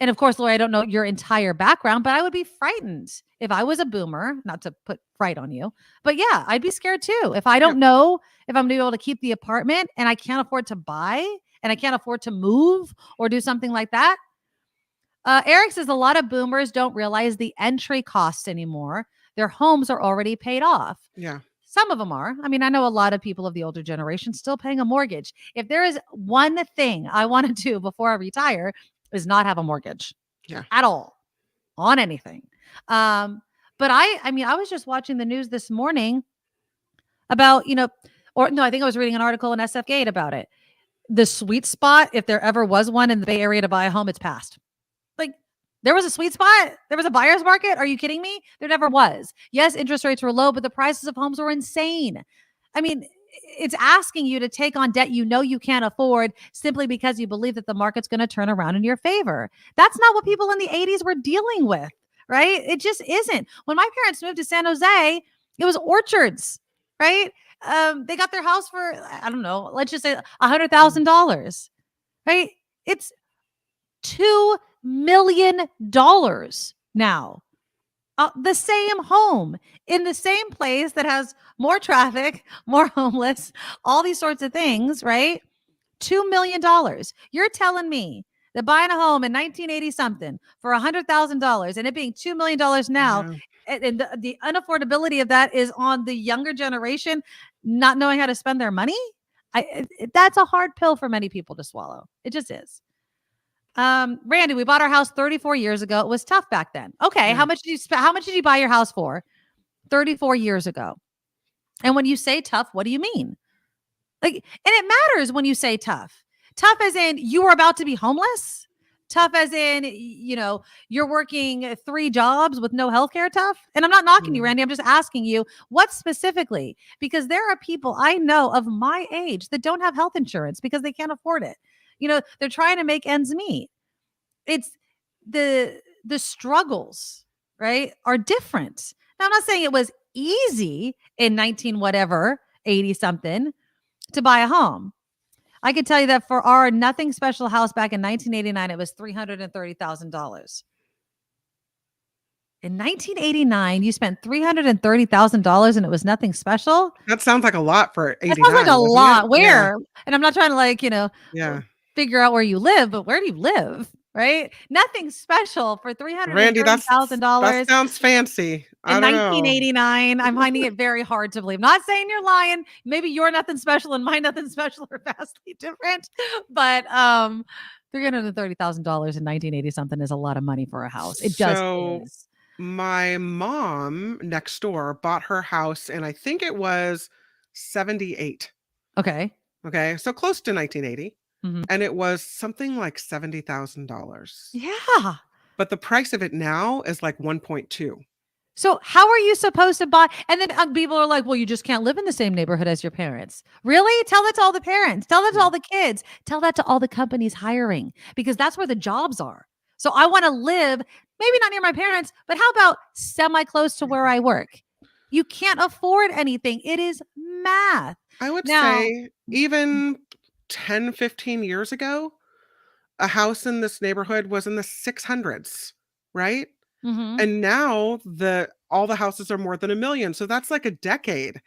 and of course, Lori, I don't know your entire background, but I would be frightened if I was a boomer, not to put fright on you, but yeah, I'd be scared too. If I don't know if I'm going to be able to keep the apartment and I can't afford to buy and I can't afford to move or do something like that. Eric says a lot of boomers don't realize the entry costs anymore. Their homes are already paid off. Yeah. Some of them are. I mean, I know a lot of people of the older generation still paying a mortgage. If there is one thing I want to do before I retire is not have a mortgage at all on anything. But I was just watching the news this morning about, I think I was reading an article in SFGate about it. The sweet spot, if there ever was one in the Bay Area to buy a home, it's past. Like, there was a sweet spot. There was a buyer's market. Are you kidding me? There never was. Yes, interest rates were low, but the prices of homes were insane. I mean, it's asking you to take on debt you can't afford simply because you believe that the market's going to turn around in your favor. That's not what people in the 80s were dealing with, right? It just isn't. When my parents moved to San Jose, it was orchards, right? They got their house for, I don't know, let's just say $100,000, right? It's $2 million now. The same home in the same place that has more traffic, more homeless, all these sorts of things, right? $2 million. You're telling me that buying a home in 1980 something for $100,000 and it being $2 million now, and the unaffordability of that is on the younger generation not knowing how to spend their money? That's a hard pill for many people to swallow. It just is. Randy, we bought our house 34 years ago. It was tough back then. Okay. How much did you buy your house for 34 years ago? And when you say tough, what do you mean? Like, and it matters when you say tough. Tough as in you are about to be homeless. Tough as in, you're working 3 jobs with no healthcare tough. And I'm not knocking you, Randy. I'm just asking you what specifically, because there are people I know of my age that don't have health insurance because they can't afford it. They're trying to make ends meet. It's the struggles, right, are different. Now, I'm not saying it was easy in 19 whatever, 80 something to buy a home. I can tell you that for our nothing special house back in 1989, it was $330,000. In 1989, you spent $330,000 and it was nothing special. That sounds like a lot for 89. That sounds like a lot. It? Where? Yeah. And I'm not trying to figure out where you live, but where do you live? Right? Nothing special for $330,000. Randy, that sounds fancy. In 1989, I'm finding it very hard to believe. Not saying you're lying. Maybe your nothing special and my nothing special are vastly different. But $330,000 in 1980 something is a lot of money for a house. It just is. My mom next door bought her house, and I think it was 78. Okay. So close to 1980. Mm-hmm. And it was something like $70,000. Yeah. But the price of it now is like 1.2. So how are you supposed to buy? And then people are like, well, you just can't live in the same neighborhood as your parents. Really? Tell that to all the parents. Tell that to all the kids. Tell that to all the companies hiring, because that's where the jobs are. So I want to live, maybe not near my parents, but how about semi-close to where I work? You can't afford anything. It is math. I would say even 10, 15 years ago, a house in this neighborhood was in the 600s, right? Mm-hmm. And now all the houses are more than $1 million. So that's like a decade.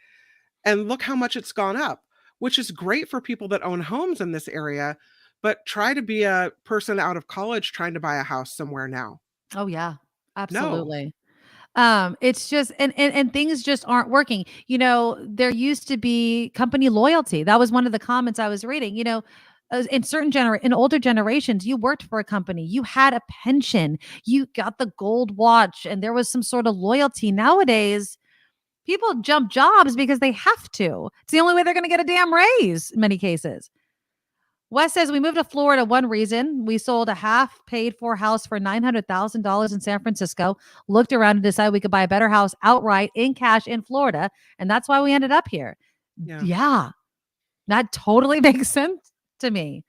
And look how much it's gone up, which is great for people that own homes in this area. But try to be a person out of college trying to buy a house somewhere now. Oh yeah, absolutely. No. It's just, and things just aren't working. There used to be company loyalty. That was one of the comments I was reading. In older generations, you worked for a company, you had a pension, you got the gold watch, and there was some sort of loyalty. Nowadays, people jump jobs because they have to. It's the only way they're going to get a damn raise in many cases. Wes says, we moved to Florida one reason. We sold a half paid for house for $900,000 in San Francisco, looked around and decided we could buy a better house outright in cash in Florida. And that's why we ended up here. Yeah. That totally makes sense to me.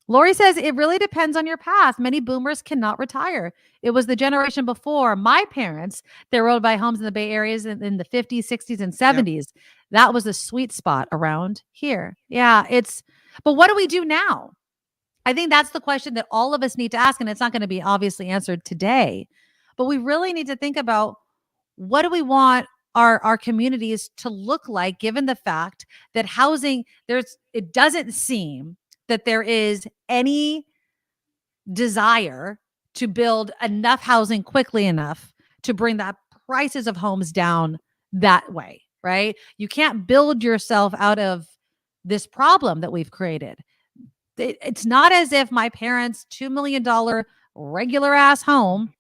Lori says, it really depends on your path. Many boomers cannot retire. It was the generation before my parents that rode by homes in the Bay Areas in the 50s, 60s, and 70s. Yep. That was the sweet spot around here. Yeah, but what do we do now? I think that's the question that all of us need to ask, and it's not going to be obviously answered today. But we really need to think about, what do we want our communities to look like, given the fact that housing, it doesn't seem that there is any desire to build enough housing quickly enough to bring the prices of homes down that way, right? You can't build yourself out of this problem that we've created. It's not as if my parents' $2 million regular ass home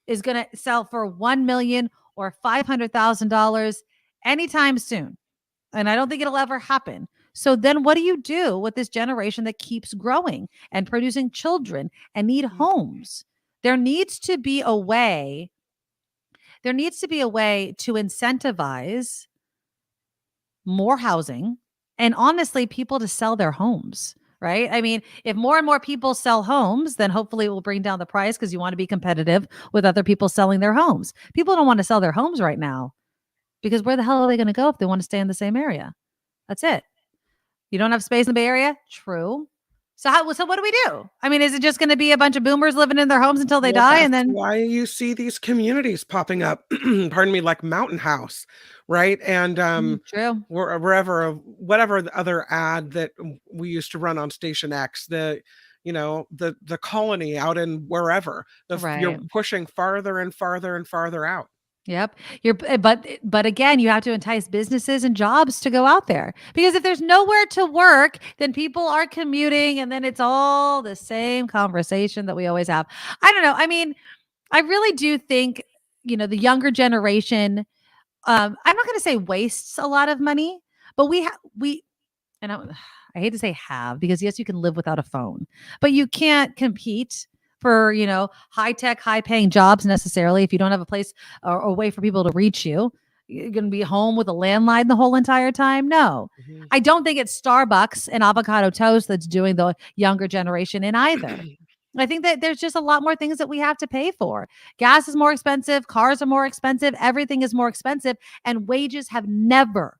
is going to sell for $1 million or $500,000 anytime soon. And I don't think it'll ever happen. So then what do you do with this generation that keeps growing and producing children and need homes? There needs to be a way to incentivize more housing and, honestly, people to sell their homes, right? I mean, if more and more people sell homes, then hopefully it will bring down the price, because you want to be competitive with other people selling their homes. People don't want to sell their homes right now, because where the hell are they going to go if they want to stay in the same area? That's it. You don't have space in the Bay Area? True. So what do we do? I mean, is it just going to be a bunch of boomers living in their homes until they die? And then why you see these communities popping up, pardon me, like Mountain House, right? And true. whatever the other ad that we used to run on Station X, the colony out in wherever, you're pushing farther and farther and farther out. Yep. But again, you have to entice businesses and jobs to go out there, because if there's nowhere to work, then people are commuting, and then it's all the same conversation that we always have. I don't know. I mean, I really do think, the younger generation, I'm not going to say wastes a lot of money, but and I hate to say have, because yes, you can live without a phone, but you can't compete for, high tech, high paying jobs necessarily if you don't have a place or a way for people to reach you. You're going to be home with a landline the whole entire time. No, I don't think it's Starbucks and avocado toast that's doing the younger generation in either. I think that there's just a lot more things that we have to pay for. Gas is more expensive. Cars are more expensive. Everything is more expensive. And wages have never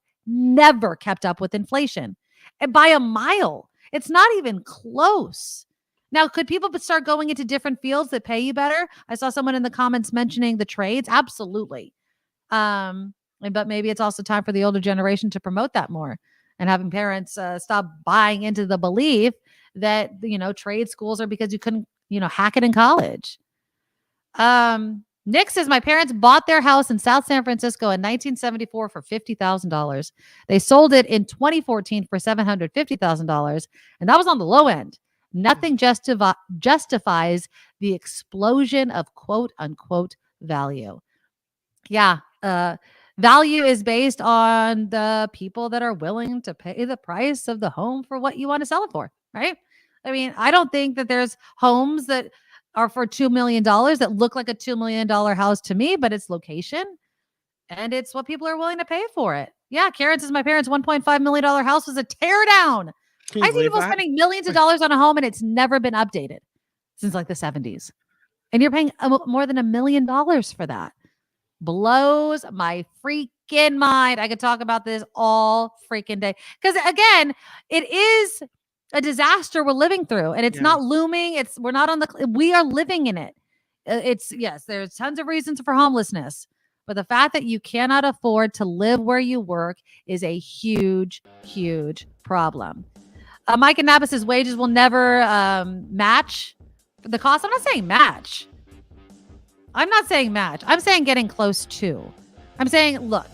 kept up with inflation. And by a mile, it's not even close. Now, could people start going into different fields that pay you better? I saw someone in the comments mentioning the trades. Absolutely. But maybe it's also time for the older generation to promote that more and having parents stop buying into the belief that, trade schools are because you couldn't, hack it in college. Nick says, my parents bought their house in South San Francisco in 1974 for $50,000. They sold it in 2014 for $750,000. And that was on the low end. Nothing justifies the explosion of quote unquote value. Yeah. Value is based on the people that are willing to pay the price of the home for what you want to sell it for, right? I mean, I don't think that there's homes that are for $2 million that look like a $2 million house to me, but it's location and it's what people are willing to pay for it. Yeah, Karen says my parents' $1.5 million house was a tear down. I see people spending millions of dollars on a home and it's never been updated since like the 70s. And you're paying more than $1 million for that. Blows my freaking mind. I could talk about this all freaking day. Because again, it is a disaster we're living through. And it's not looming. We are living in it. There's tons of reasons for homelessness. But the fact that you cannot afford to live where you work is a huge, huge problem. Mike and Napa says wages will never match the cost. I'm not saying match. I'm saying getting close to. I'm saying, look,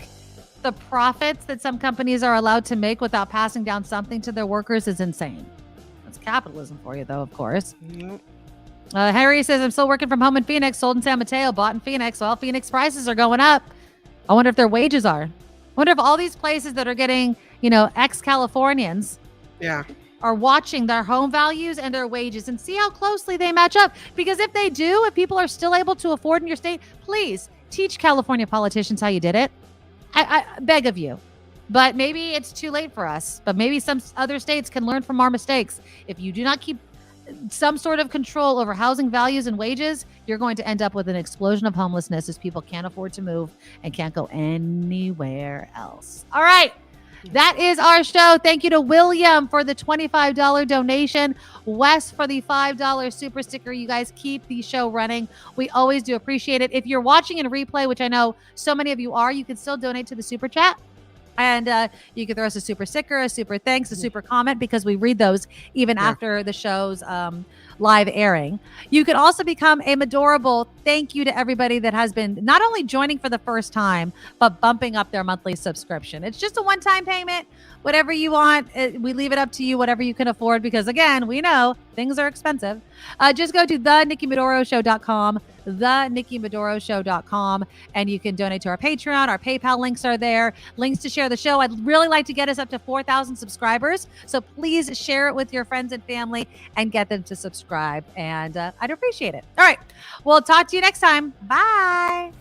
the profits that some companies are allowed to make without passing down something to their workers is insane. That's capitalism for you, though, of course. Harry says, I'm still working from home in Phoenix, sold in San Mateo, bought in Phoenix. Well, Phoenix prices are going up. I wonder if their wages are. I wonder if all these places that are getting, ex-Californians are watching their home values and their wages and see how closely they match up. Because if they do, if people are still able to afford in your state, please teach California politicians how you did it. I beg of you. But maybe it's too late for us. But maybe some other states can learn from our mistakes. If you do not keep some sort of control over housing values and wages, you're going to end up with an explosion of homelessness as people can't afford to move and can't go anywhere else. All right. That is our show. Thank you to William for the $25 donation. Wes for the $5 super sticker. You guys keep the show running. We always do appreciate it. If you're watching in replay, which I know so many of you are, you can still donate to the super chat. And you can throw us a super sticker, a super thanks, a super comment, because we read those even after the show's live airing. You can also become a Medorable. Thank you to everybody that has been not only joining for the first time, but bumping up their monthly subscription. It's just a one-time payment. Whatever you want, we leave it up to you, whatever you can afford, because again, we know things are expensive. Just go to thenikkimedoroshow.com, thenikkimedoroshow.com, and you can donate to our Patreon. Our PayPal links are there. Links to share the show. I'd really like to get us up to 4,000 subscribers. So please share it with your friends and family and get them to subscribe. And I'd appreciate it. All right. We'll talk to you next time. Bye.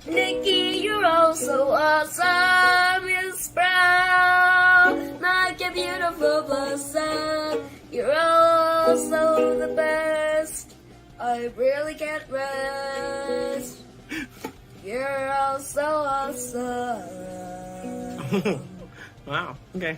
Nikki, you're all so awesome. You're sprout like a beautiful blossom. You're also the best. I really can't rest. You're all so awesome. Wow. Okay.